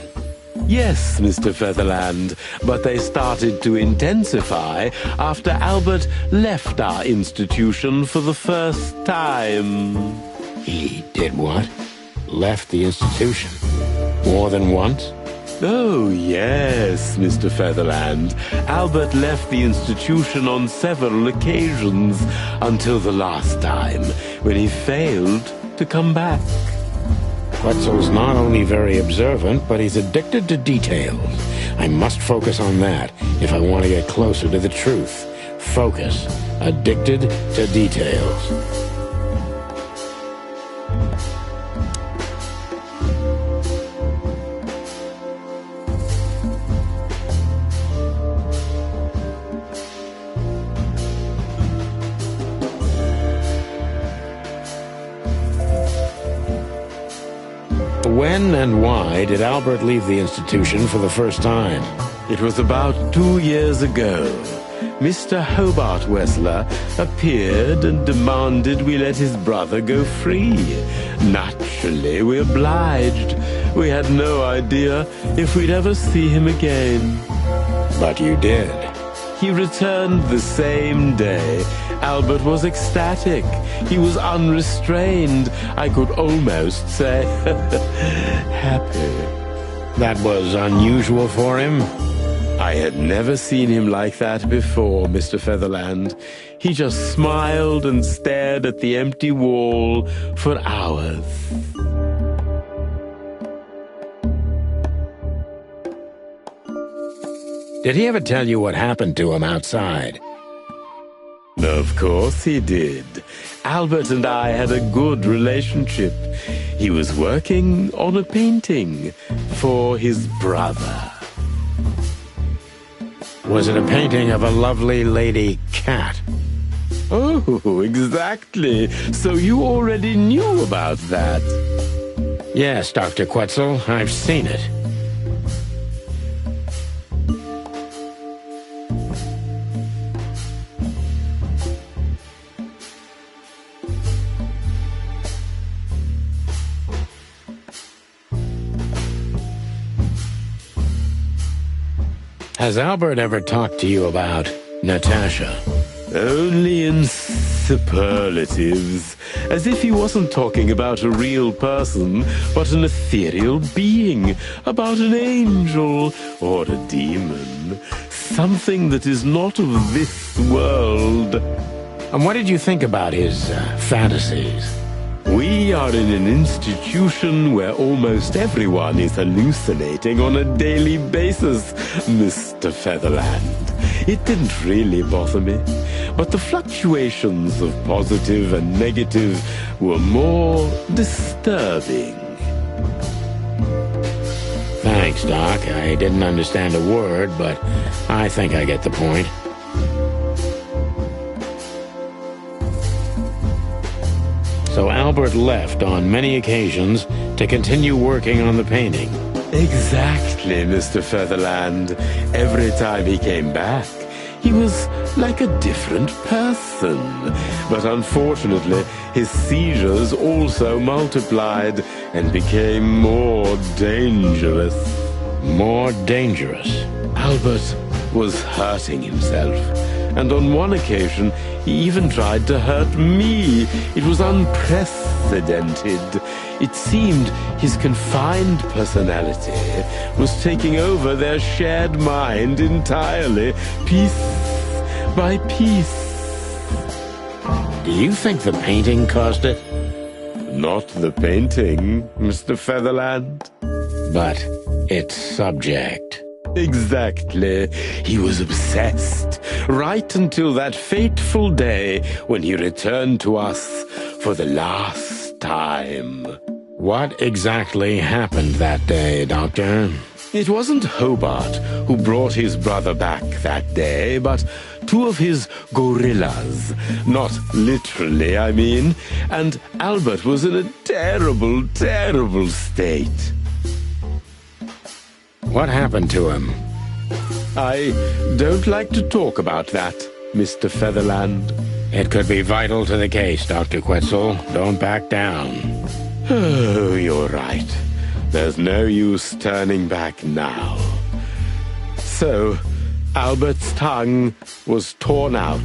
Yes, Mr. Featherland, but they started to intensify after Albert left our institution for the first time. He did what? Left the institution? More than once? Oh, yes, Mr. Featherland. Albert left the institution on several occasions until the last time, when he failed to come back. Quetzal's not only very observant, but he's addicted to details. I must focus on that if I want to get closer to the truth. Focus. Addicted to details. When and why did Albert leave the institution for the first time? It was about 2 years ago. Mr. Hobart Wessler appeared and demanded we let his brother go free. Naturally, we obliged. We had no idea if we'd ever see him again. But you did. He returned the same day. Albert was ecstatic. He was unrestrained. I could almost say happy. That was unusual for him? I had never seen him like that before, Mr. Featherland. He just smiled and stared at the empty wall for hours. Did he ever tell you what happened to him outside? Of course he did. Albert and I had a good relationship. He was working on a painting for his brother. Was it a painting of a lovely lady cat? Oh, exactly. So you already knew about that. Yes, Dr. Quetzal, I've seen it. Has Albert ever talked to you about Natasha? Only in superlatives, as if he wasn't talking about a real person, but an ethereal being, about an angel or a demon, something that is not of this world. And what did you think about his fantasies? We are in an institution where almost everyone is hallucinating on a daily basis, Mr. Featherland. It didn't really bother me, but the fluctuations of positive and negative were more disturbing. Thanks, Doc. I didn't understand a word, but I think I get the point. So Albert left on many occasions to continue working on the painting. Exactly, Mr. Featherland. Every time he came back, he was like a different person. But unfortunately, his seizures also multiplied and became more dangerous. More dangerous? Albert was hurting himself. And on one occasion, he even tried to hurt me. It was unprecedented. It seemed his confined personality was taking over their shared mind entirely, piece by piece. Do you think the painting caused it? Not the painting, Mr. Featherland. But its subject. Exactly. He was obsessed, right until that fateful day when he returned to us for the last time. What exactly happened that day, Doctor? It wasn't Hobart who brought his brother back that day, but two of his gorillas. Not literally, I mean. And Albert was in a terrible, terrible state. What happened to him? I don't like to talk about that, Mr. Featherland. It could be vital to the case, Dr. Quetzal. Don't back down. Oh, you're right. There's no use turning back now. So, Albert's tongue was torn out,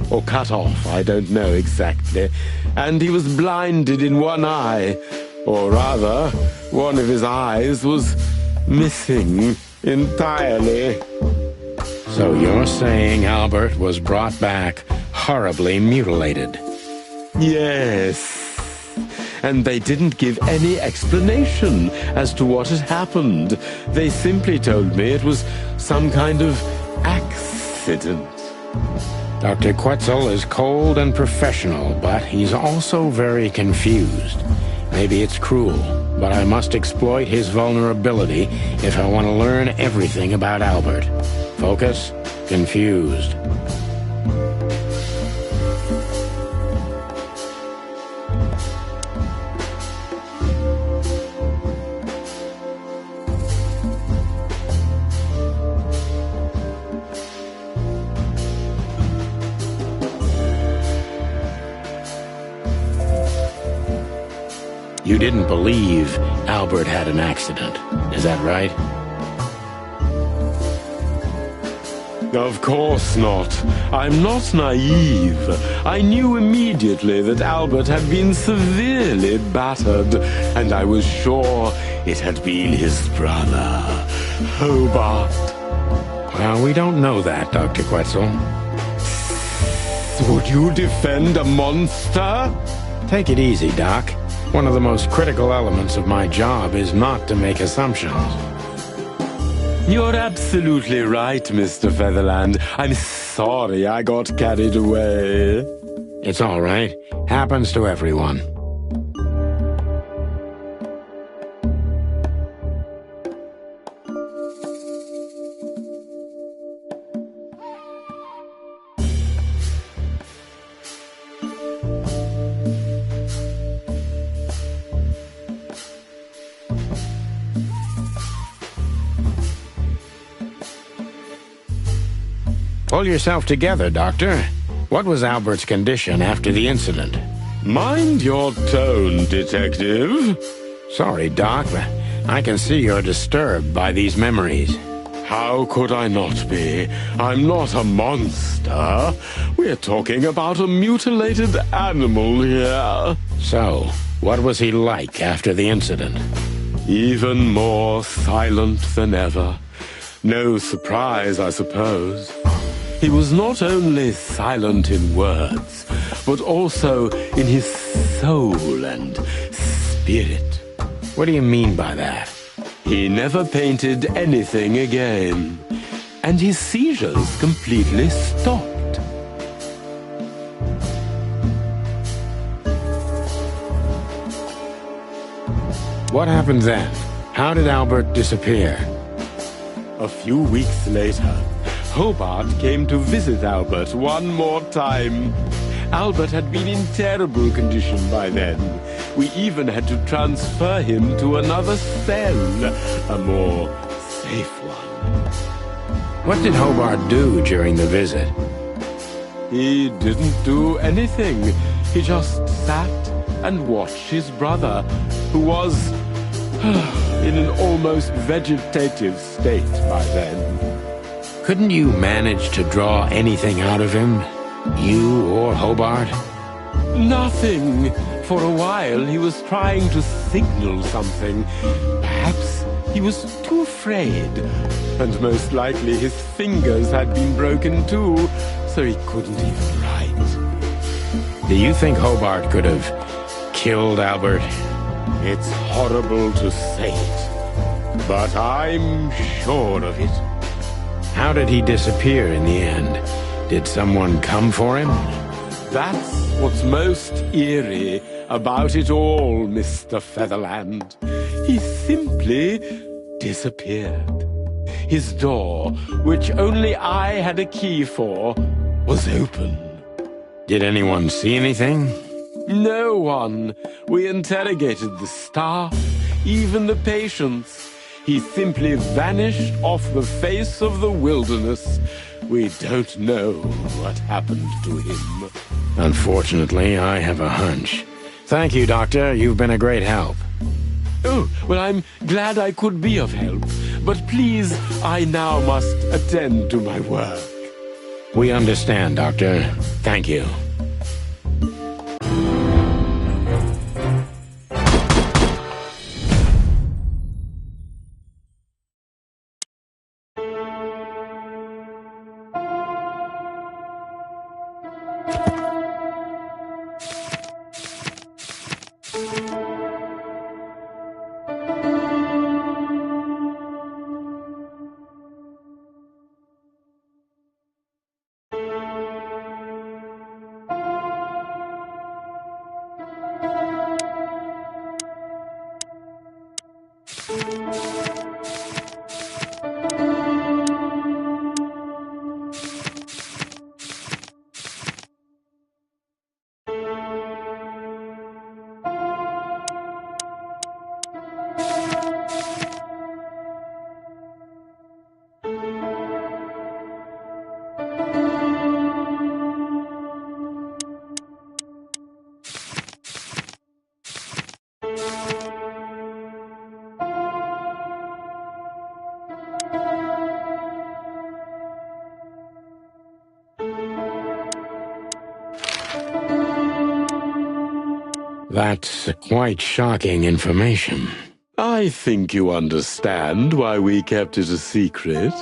or cut off, I don't know exactly, and he was blinded in one eye, or rather, one of his eyes was missing entirely. So you're saying Albert was brought back horribly mutilated? Yes. And they didn't give any explanation as to what had happened. They simply told me it was some kind of accident. Dr. Quetzal is cold and professional, but he's also very confused. Maybe it's cruel, but I must exploit his vulnerability if I want to learn everything about Albert. Focus, confused. You didn't believe Albert had an accident, is that right? Of course not. I'm not naive. I knew immediately that Albert had been severely battered, and I was sure it had been his brother, Hobart. Well, we don't know that, Dr. Quetzal. Would you defend a monster? Take it easy, Doc. One of the most critical elements of my job is not to make assumptions. You're absolutely right, Mr. Featherland. I'm sorry I got carried away. It's all right. Happens to everyone. Pull yourself together, Doctor. What was Albert's condition after the incident? Mind your tone, Detective. Sorry, Doc, but I can see you're disturbed by these memories. How could I not be? I'm not a monster. We're talking about a mutilated animal here. So, what was he like after the incident? Even more silent than ever. No surprise, I suppose. He was not only silent in words, but also in his soul and spirit. What do you mean by that? He never painted anything again, and his seizures completely stopped. What happened then? How did Albert disappear? A few weeks later, Hobart came to visit Albert one more time. Albert had been in terrible condition by then. We even had to transfer him to another cell, a more safe one. What did Hobart do during the visit? He didn't do anything. He just sat and watched his brother, who was in an almost vegetative state by then. Couldn't you manage to draw anything out of him? You or Hobart? Nothing. For a while, he was trying to signal something. Perhaps he was too afraid. And most likely his fingers had been broken too, so he couldn't even write. Do you think Hobart could have killed Albert? It's horrible to say it, but I'm sure of it. How did he disappear in the end? Did someone come for him? That's what's most eerie about it all, Mr. Featherland. He simply disappeared. His door, which only I had a key for, was open. Did anyone see anything? No one. We interrogated the staff, even the patients. He simply vanished off the face of the wilderness. We don't know what happened to him. Unfortunately, I have a hunch. Thank you, Doctor. You've been a great help. Oh, well, I'm glad I could be of help. But please, I now must attend to my work. We understand, Doctor. Thank you. That's quite shocking information. I think you understand why we kept it a secret.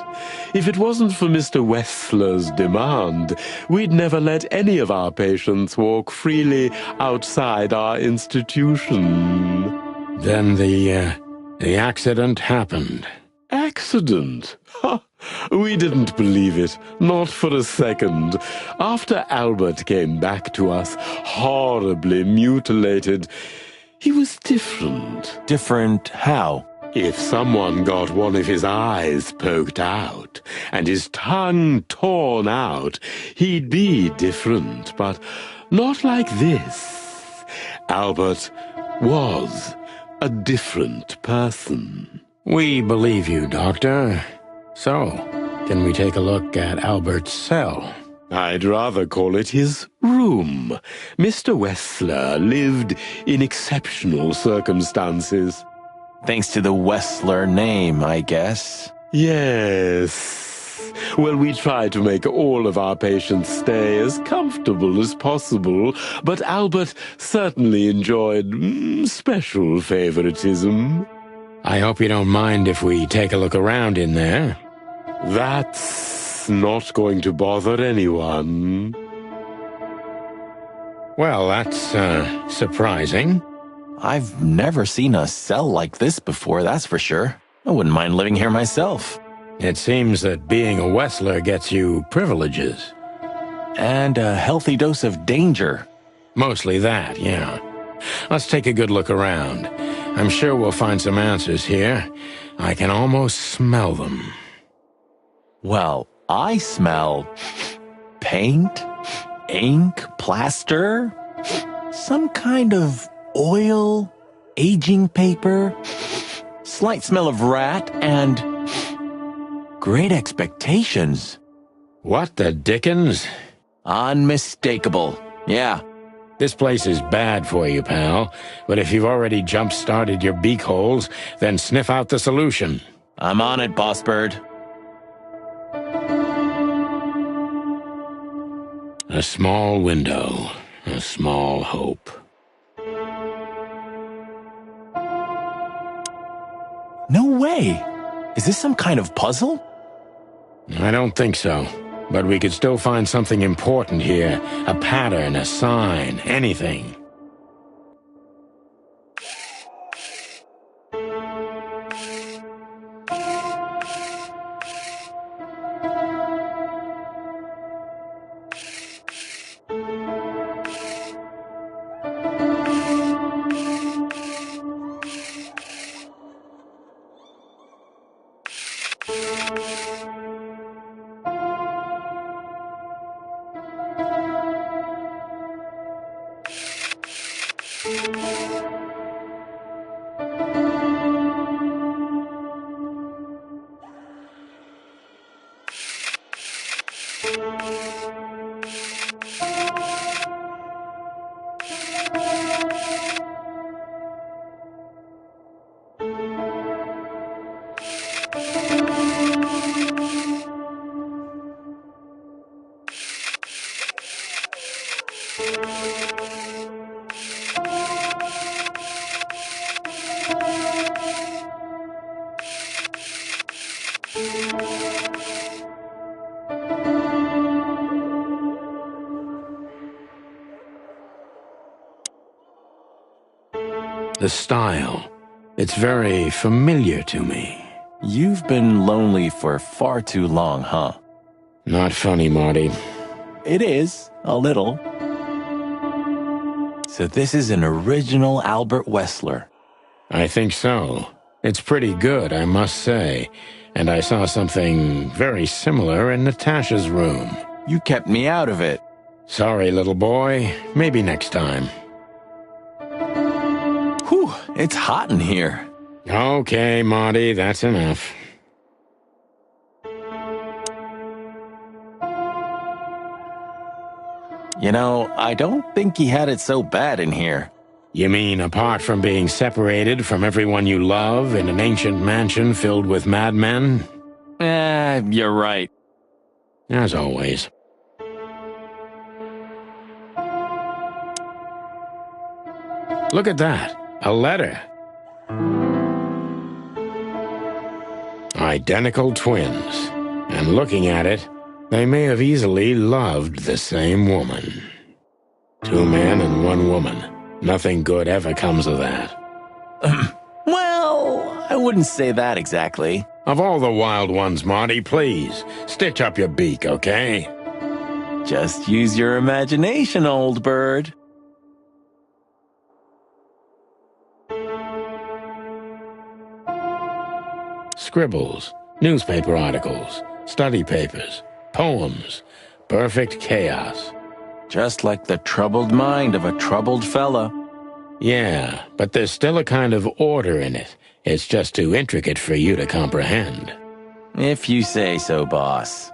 If it wasn't for Mr. Wessler's demand, we'd never let any of our patients walk freely outside our institution. Then the accident happened. Accident? Ha! We didn't believe it, not for a second. After Albert came back to us, horribly mutilated, he was different. Different how? If someone got one of his eyes poked out and his tongue torn out, he'd be different, but not like this. Albert was a different person. We believe you, Doctor. So, Can we take a look at Albert's cell? I'd rather call it his room. Mr. Wessler lived in exceptional circumstances. Thanks to the Wessler name, I guess. Yes. Well, we try to make all of our patients stay as comfortable as possible, but Albert certainly enjoyed special favoritism. I hope you don't mind if we take a look around in there. That's not going to bother anyone. Well, that's, surprising. I've never seen a cell like this before, that's for sure. I wouldn't mind living here myself. It seems that being a Wessler gets you privileges. And a healthy dose of danger. Mostly that, yeah. Let's take a good look around. I'm sure we'll find some answers here. I can almost smell them. Well, I smell paint, ink, plaster, some kind of oil, aging paper, slight smell of rat, and great expectations. What the dickens? Unmistakable. Yeah. This place is bad for you, pal. But if you've already jump-started your beak holes, then sniff out the solution. I'm on it, Boss Bird. A small window, a small hope. No way! Is this some kind of puzzle? I don't think so. But we could still find something important here. A pattern, a sign, anything. The style. It's very familiar to me. You've been lonely for far too long, huh? Not funny, Marty. It is, a little. So this is an original Albert Wessler. I think so. It's pretty good, I must say. And I saw something very similar in Natasha's room. You kept me out of it. Sorry, little boy. Maybe next time. Whew, it's hot in here. Okay, Marty, that's enough. You know, I don't think he had it so bad in here. You mean apart from being separated from everyone you love in an ancient mansion filled with madmen? You're right. As always. Look at that. A letter. Identical twins. And looking at it, they may have easily loved the same woman. 2 men and 1 woman. Nothing good ever comes of that. Well, I wouldn't say that exactly. Of all the wild ones, Marty, please, stitch up your beak, okay? Just use your imagination, old bird. Scribbles, newspaper articles, study papers, poems, perfect chaos. Just like the troubled mind of a troubled fella. Yeah, but there's still a kind of order in it. It's just too intricate for you to comprehend. If you say so, boss.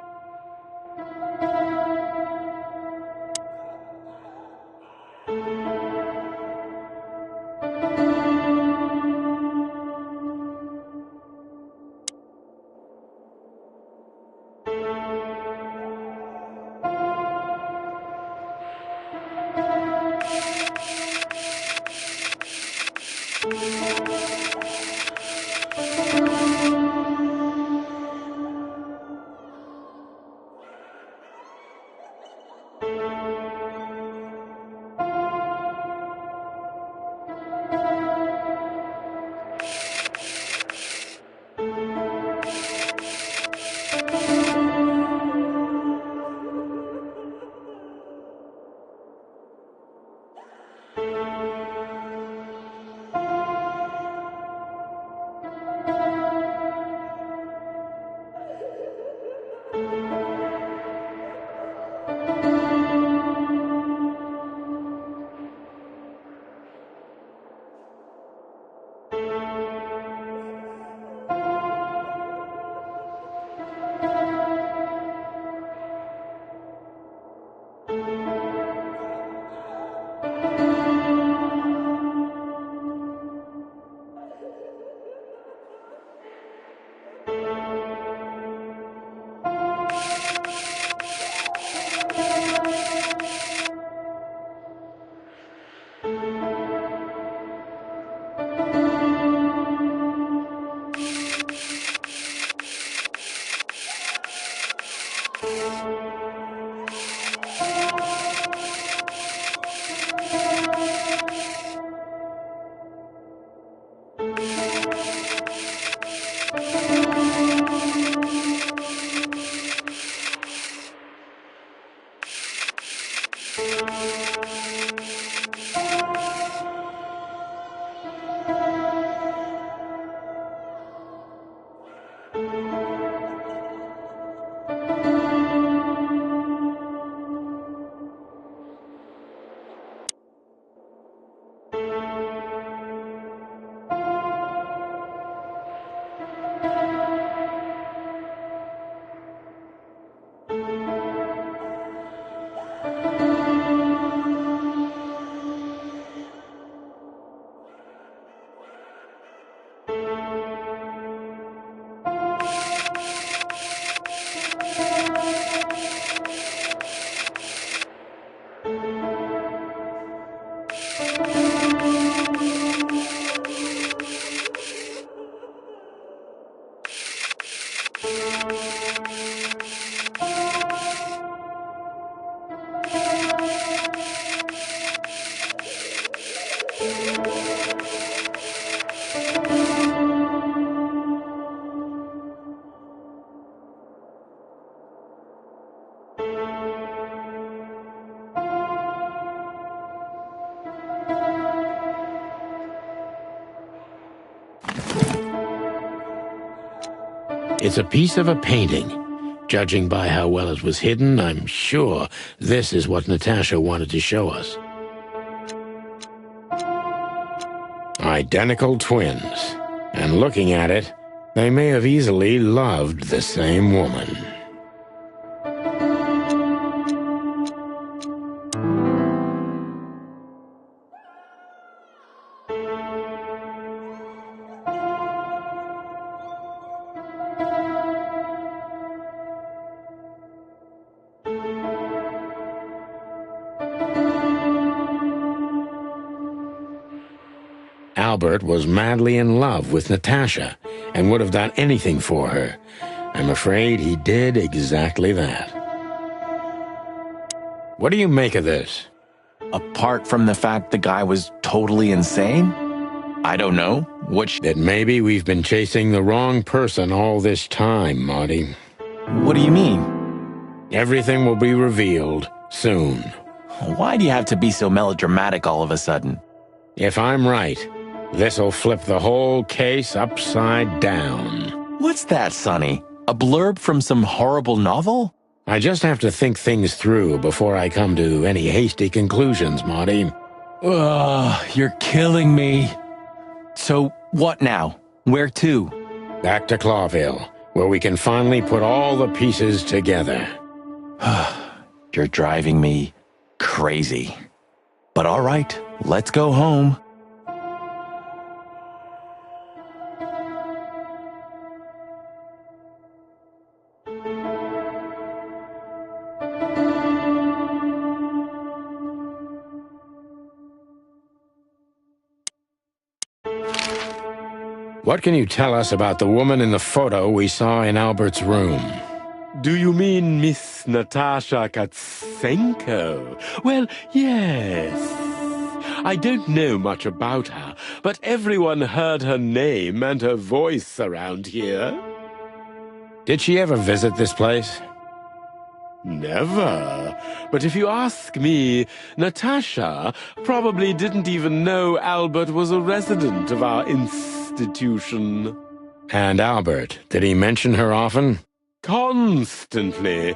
It's a piece of a painting. Judging by how well it was hidden, I'm sure this is what Natasha wanted to show us. Identical twins. And looking at it, they may have easily loved the same woman. Albert was madly in love with Natasha and would have done anything for her. I'm afraid he did exactly that. What do you make of this? Apart from the fact the guy was totally insane? I don't know. That maybe we've been chasing the wrong person all this time, Marty. What do you mean? Everything will be revealed soon. Why do you have to be so melodramatic all of a sudden? If I'm right, this'll flip the whole case upside down. What's that, Sonny? A blurb from some horrible novel? I just have to think things through before I come to any hasty conclusions, Marty. Ugh, you're killing me. So, what now? Where to? Back to Clawville, where we can finally put all the pieces together. You're driving me crazy. But all right, let's go home. What can you tell us about the woman in the photo we saw in Albert's room? Do you mean Miss Natasha Katsenko? Well, yes. I don't know much about her, but everyone heard her name and her voice around here. Did she ever visit this place? Never. But if you ask me, Natasha probably didn't even know Albert was a resident of our institution. And Albert, did he mention her often? Constantly.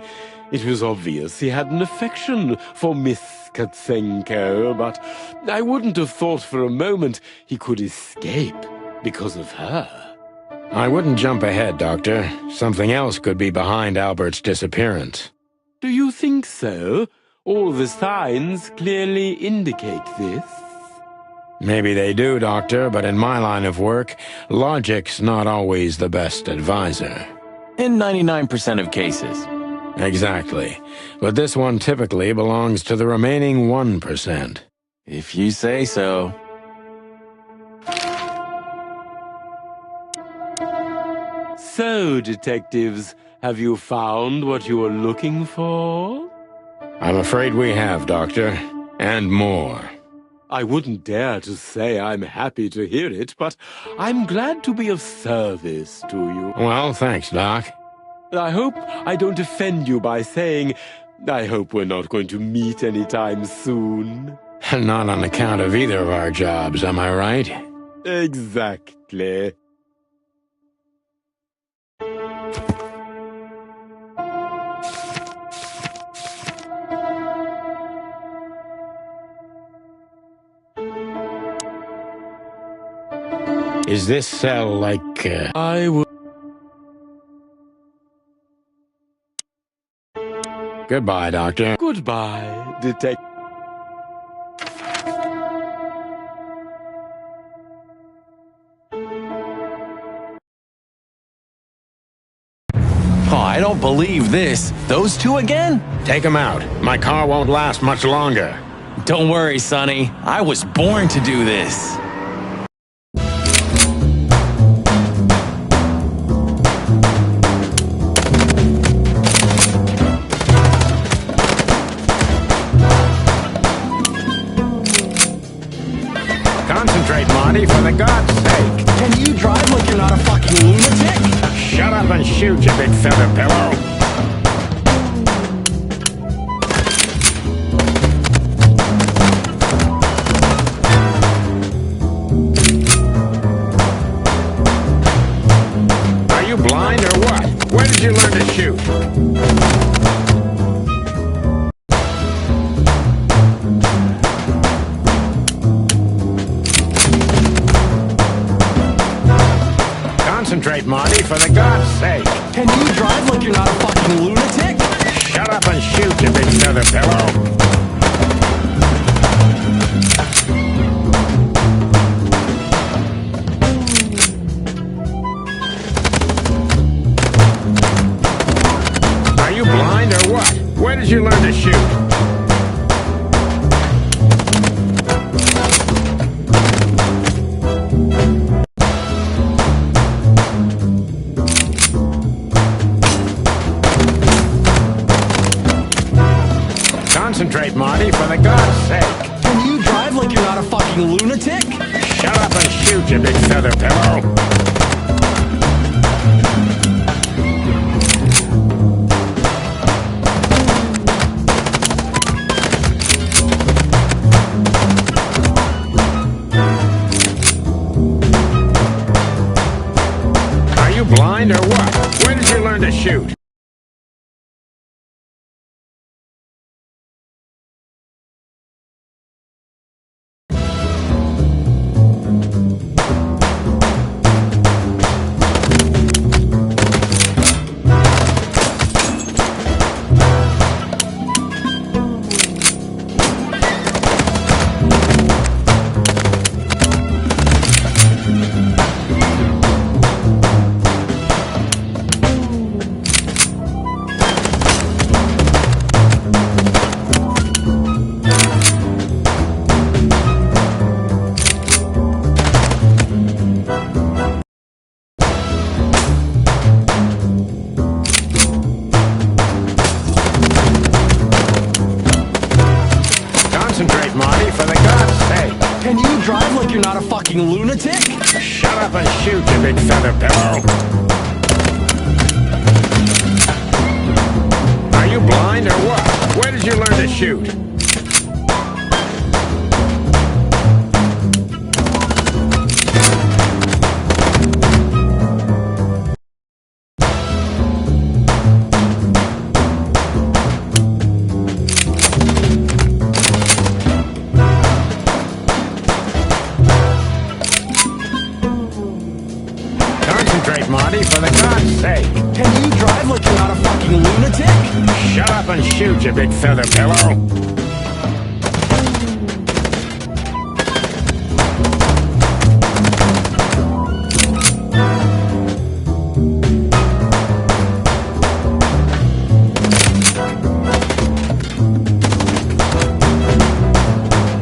It was obvious he had an affection for Miss Katsenko, but I wouldn't have thought for a moment he could escape because of her. I wouldn't jump ahead, Doctor. Something else could be behind Albert's disappearance. Do you think so? All the signs clearly indicate this. Maybe they do, Doctor, but in my line of work, logic's not always the best advisor. In 99% of cases. Exactly. But this one typically belongs to the remaining 1%. If you say so. So, detectives, have you found what you were looking for? I'm afraid we have, Doctor. And more. I wouldn't dare to say I'm happy to hear it, but I'm glad to be of service to you. Well, thanks, Doc. I hope I don't offend you by saying I hope we're not going to meet anytime soon. Not on account of either of our jobs, am I right? Exactly. Is this cell like, I would... Goodbye, Doctor. Goodbye, detective. Oh, I don't believe this. Those two again? Take them out. My car won't last much longer. Don't worry, Sonny. I was born to do this. Concentrate, Marty, for the God's sake. Can you drive like you're not a fucking lunatic? Shut up and shoot, you big feather pillow. Are you blind or what? Where did you learn to shoot? Concentrate, Marty, for the God's sake. Can you drive like you're not a fucking lunatic? Shut up and shoot, you big feather pillow. Are you blind or what? Where did you learn to shoot? Concentrate, Marty, for the God's sake. Can you drive like you're not a fucking lunatic? Shut up and shoot, you big feather pillow. Are you blind or what? Where did you learn to shoot? a fucking lunatic? Shut up and shoot, you big feather pillow! Are you blind or what? Where did you learn to shoot? Marty, for the God's sake. Can you drive like you're not a fucking lunatic? Shut up and shoot, you big feather pillow.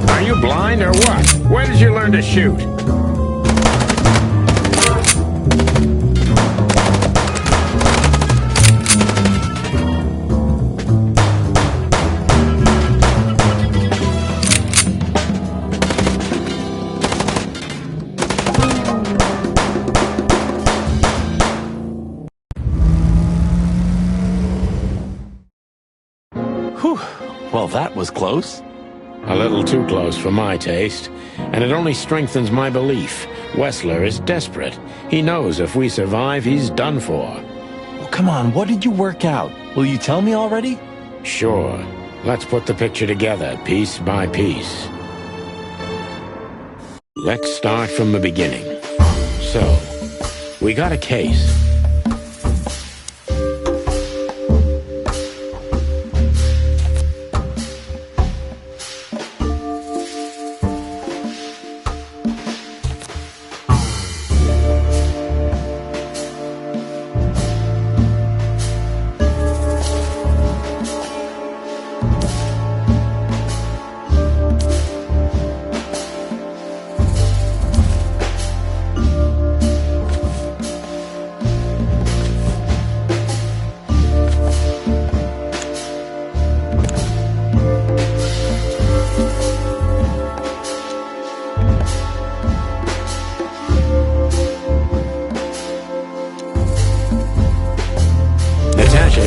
Are you blind or what? Where did you learn to shoot? Whew. Well, that was close. A little too close for my taste, and it only strengthens my belief. Wessler is desperate. He knows if we survive, he's done for. Well, come on, what did you work out? Will you tell me already? Sure. Let's put the picture together, piece by piece. Let's start from the beginning. So, we got a case.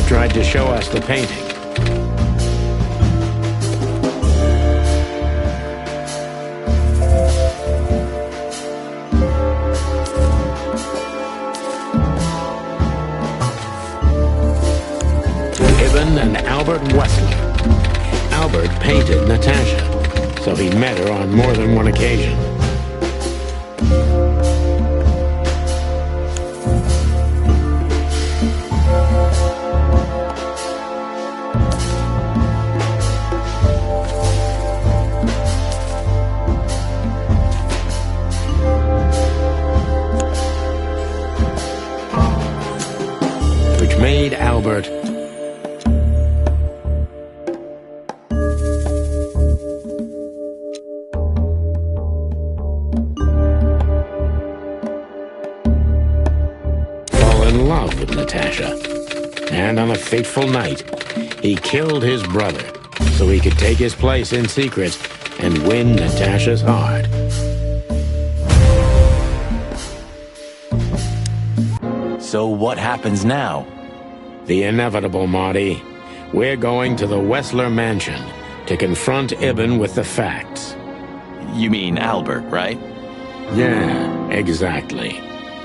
Tried to show us the painting. Ibn and Albert Wessler. Albert painted Natasha, so he met her on more than one occasion. Made Albert fall in love with Natasha. And on a fateful night, he killed his brother so he could take his place in secret and win Natasha's heart. So what happens now? The inevitable, Marty. We're going to the Wessler mansion to confront Ibn with the facts. You mean Albert, right? Yeah, exactly.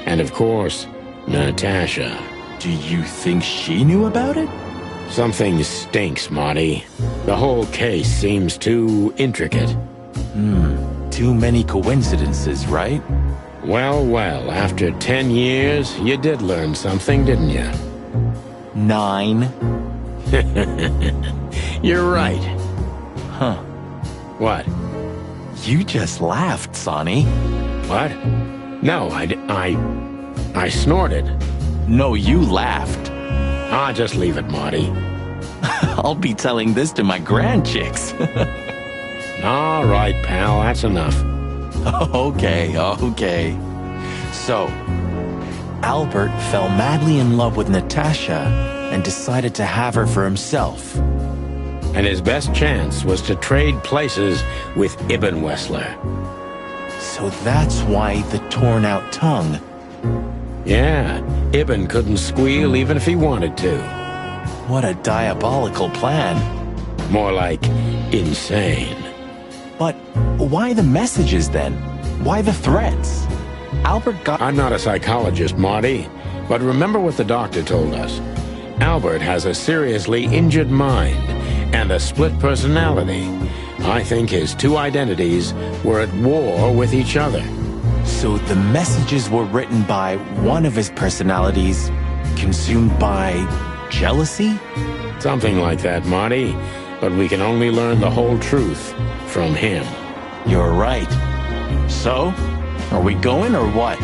And of course, Natasha. Do you think she knew about it? Something stinks, Marty. The whole case seems too intricate. Too many coincidences, right? Well, after 10 years, you did learn something, didn't you? 9. You're right. Huh. What? You just laughed, Sonny. What? No, I snorted. No, you laughed. Ah, just leave it, Marty. I'll be telling this to my grandchicks. All right, pal, that's enough. Okay. So, Albert fell madly in love with Natasha and decided to have her for himself. And his best chance was to trade places with Ibn Wessler. So that's why the torn out tongue. Yeah, Ibn couldn't squeal even if he wanted to. What a diabolical plan. More like insane. But why the messages then? Why the threats? Albert got... I'm not a psychologist, Marty, but remember what the doctor told us. Albert has a seriously injured mind and a split personality. I think his two identities were at war with each other. So the messages were written by one of his personalities, consumed by jealousy? Something like that, Marty. But we can only learn the whole truth from him. You're right. So, are we going or what?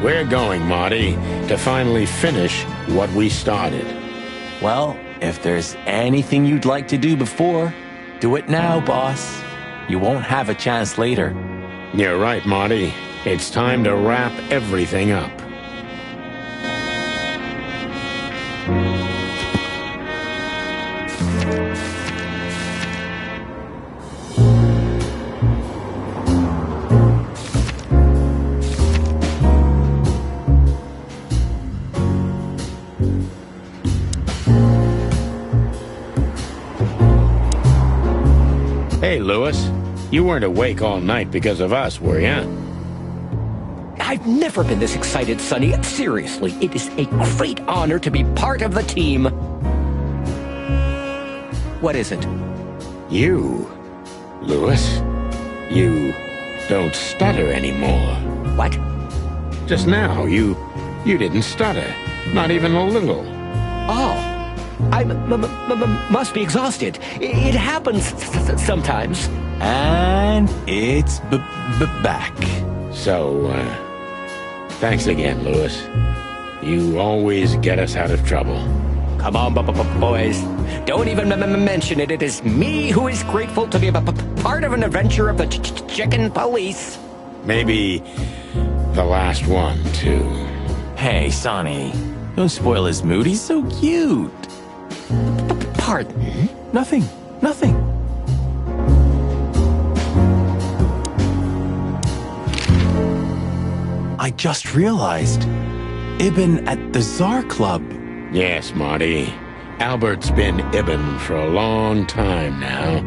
We're going, Marty, to finally finish what we started. Well, if there's anything you'd like to do before, do it now, boss. You won't have a chance later. You're right, Marty. It's time to wrap everything up. Hey, Lewis. You weren't awake all night because of us, were you? I've never been this excited, Sonny. Seriously, it is a great honor to be part of the team. What is it? You, Lewis, you don't stutter anymore. What? Just now, you didn't stutter. Not even a little. Oh. I must be exhausted. It happens sometimes. And it's back. So, thanks again, Lewis. You always get us out of trouble. Come on, boys. Don't even mention it. It is me who is grateful to be a part of an adventure of the chicken police. Maybe the last one, too. Hey, Sonny. Don't spoil his mood. He's so cute. Pardon? Nothing. I just realized. Ibn at the Tsar Club. Yes, Marty. Albert's been Ibn for a long time now.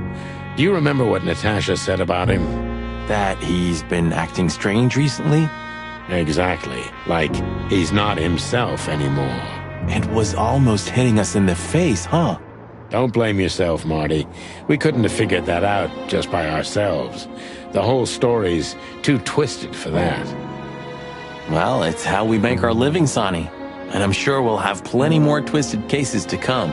Do you remember what Natasha said about him? That he's been acting strange recently? Exactly. Like he's not himself anymore. It was almost hitting us in the face, huh? Don't blame yourself, Marty. We couldn't have figured that out just by ourselves. The whole story's too twisted for that. Well, it's how we make our living, Sonny. And I'm sure we'll have plenty more twisted cases to come.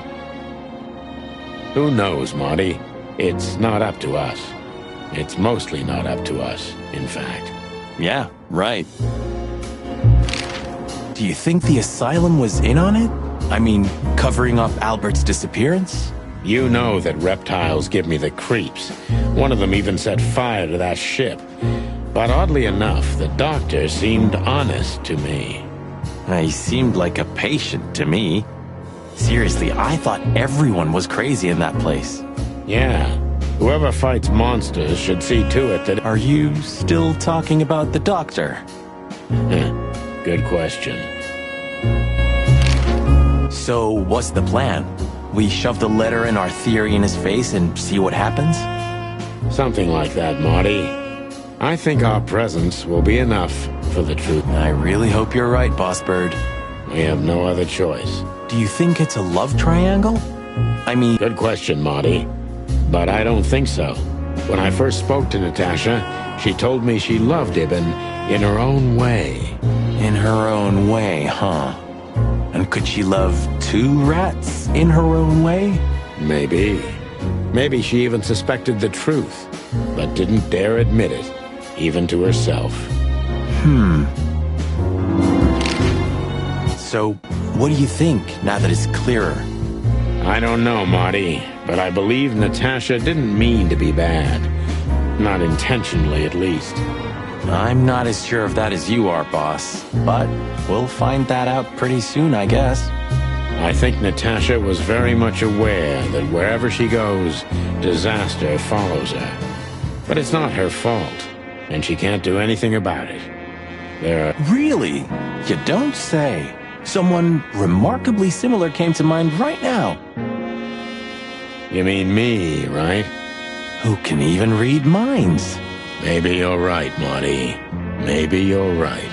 Who knows, Marty? It's not up to us. It's mostly not up to us, in fact. Yeah, right. Do you think the asylum was in on it? I mean, covering up Albert's disappearance? You know that reptiles give me the creeps. One of them even set fire to that ship. But oddly enough, the doctor seemed honest to me. He seemed like a patient to me. Seriously, I thought everyone was crazy in that place. Yeah. Whoever fights monsters should see to it that... Are you still talking about the doctor? Good question. So, what's the plan? We shove the letter and our theory in his face and see what happens? Something like that, Marty. I think our presence will be enough for the truth. I really hope you're right, Boss Bird. We have no other choice. Do you think it's a love triangle? I mean... Good question, Marty. But I don't think so. When I first spoke to Natasha, she told me she loved Ibn in her own way. In her own way, huh? And could she love two rats in her own way? Maybe. Maybe she even suspected the truth, but didn't dare admit it, even to herself. So, what do you think, now that it's clearer? I don't know, Marty, but I believe Natasha didn't mean to be bad. Not intentionally, at least. I'm not as sure of that as you are, boss. But we'll find that out pretty soon, I guess. I think Natasha was very much aware that wherever she goes, disaster follows her. But it's not her fault. and she can't do anything about it. There are... Really? You don't say. Someone remarkably similar came to mind right now. You mean me, right? Who can even read minds? Maybe you're right, Marty. Maybe you're right.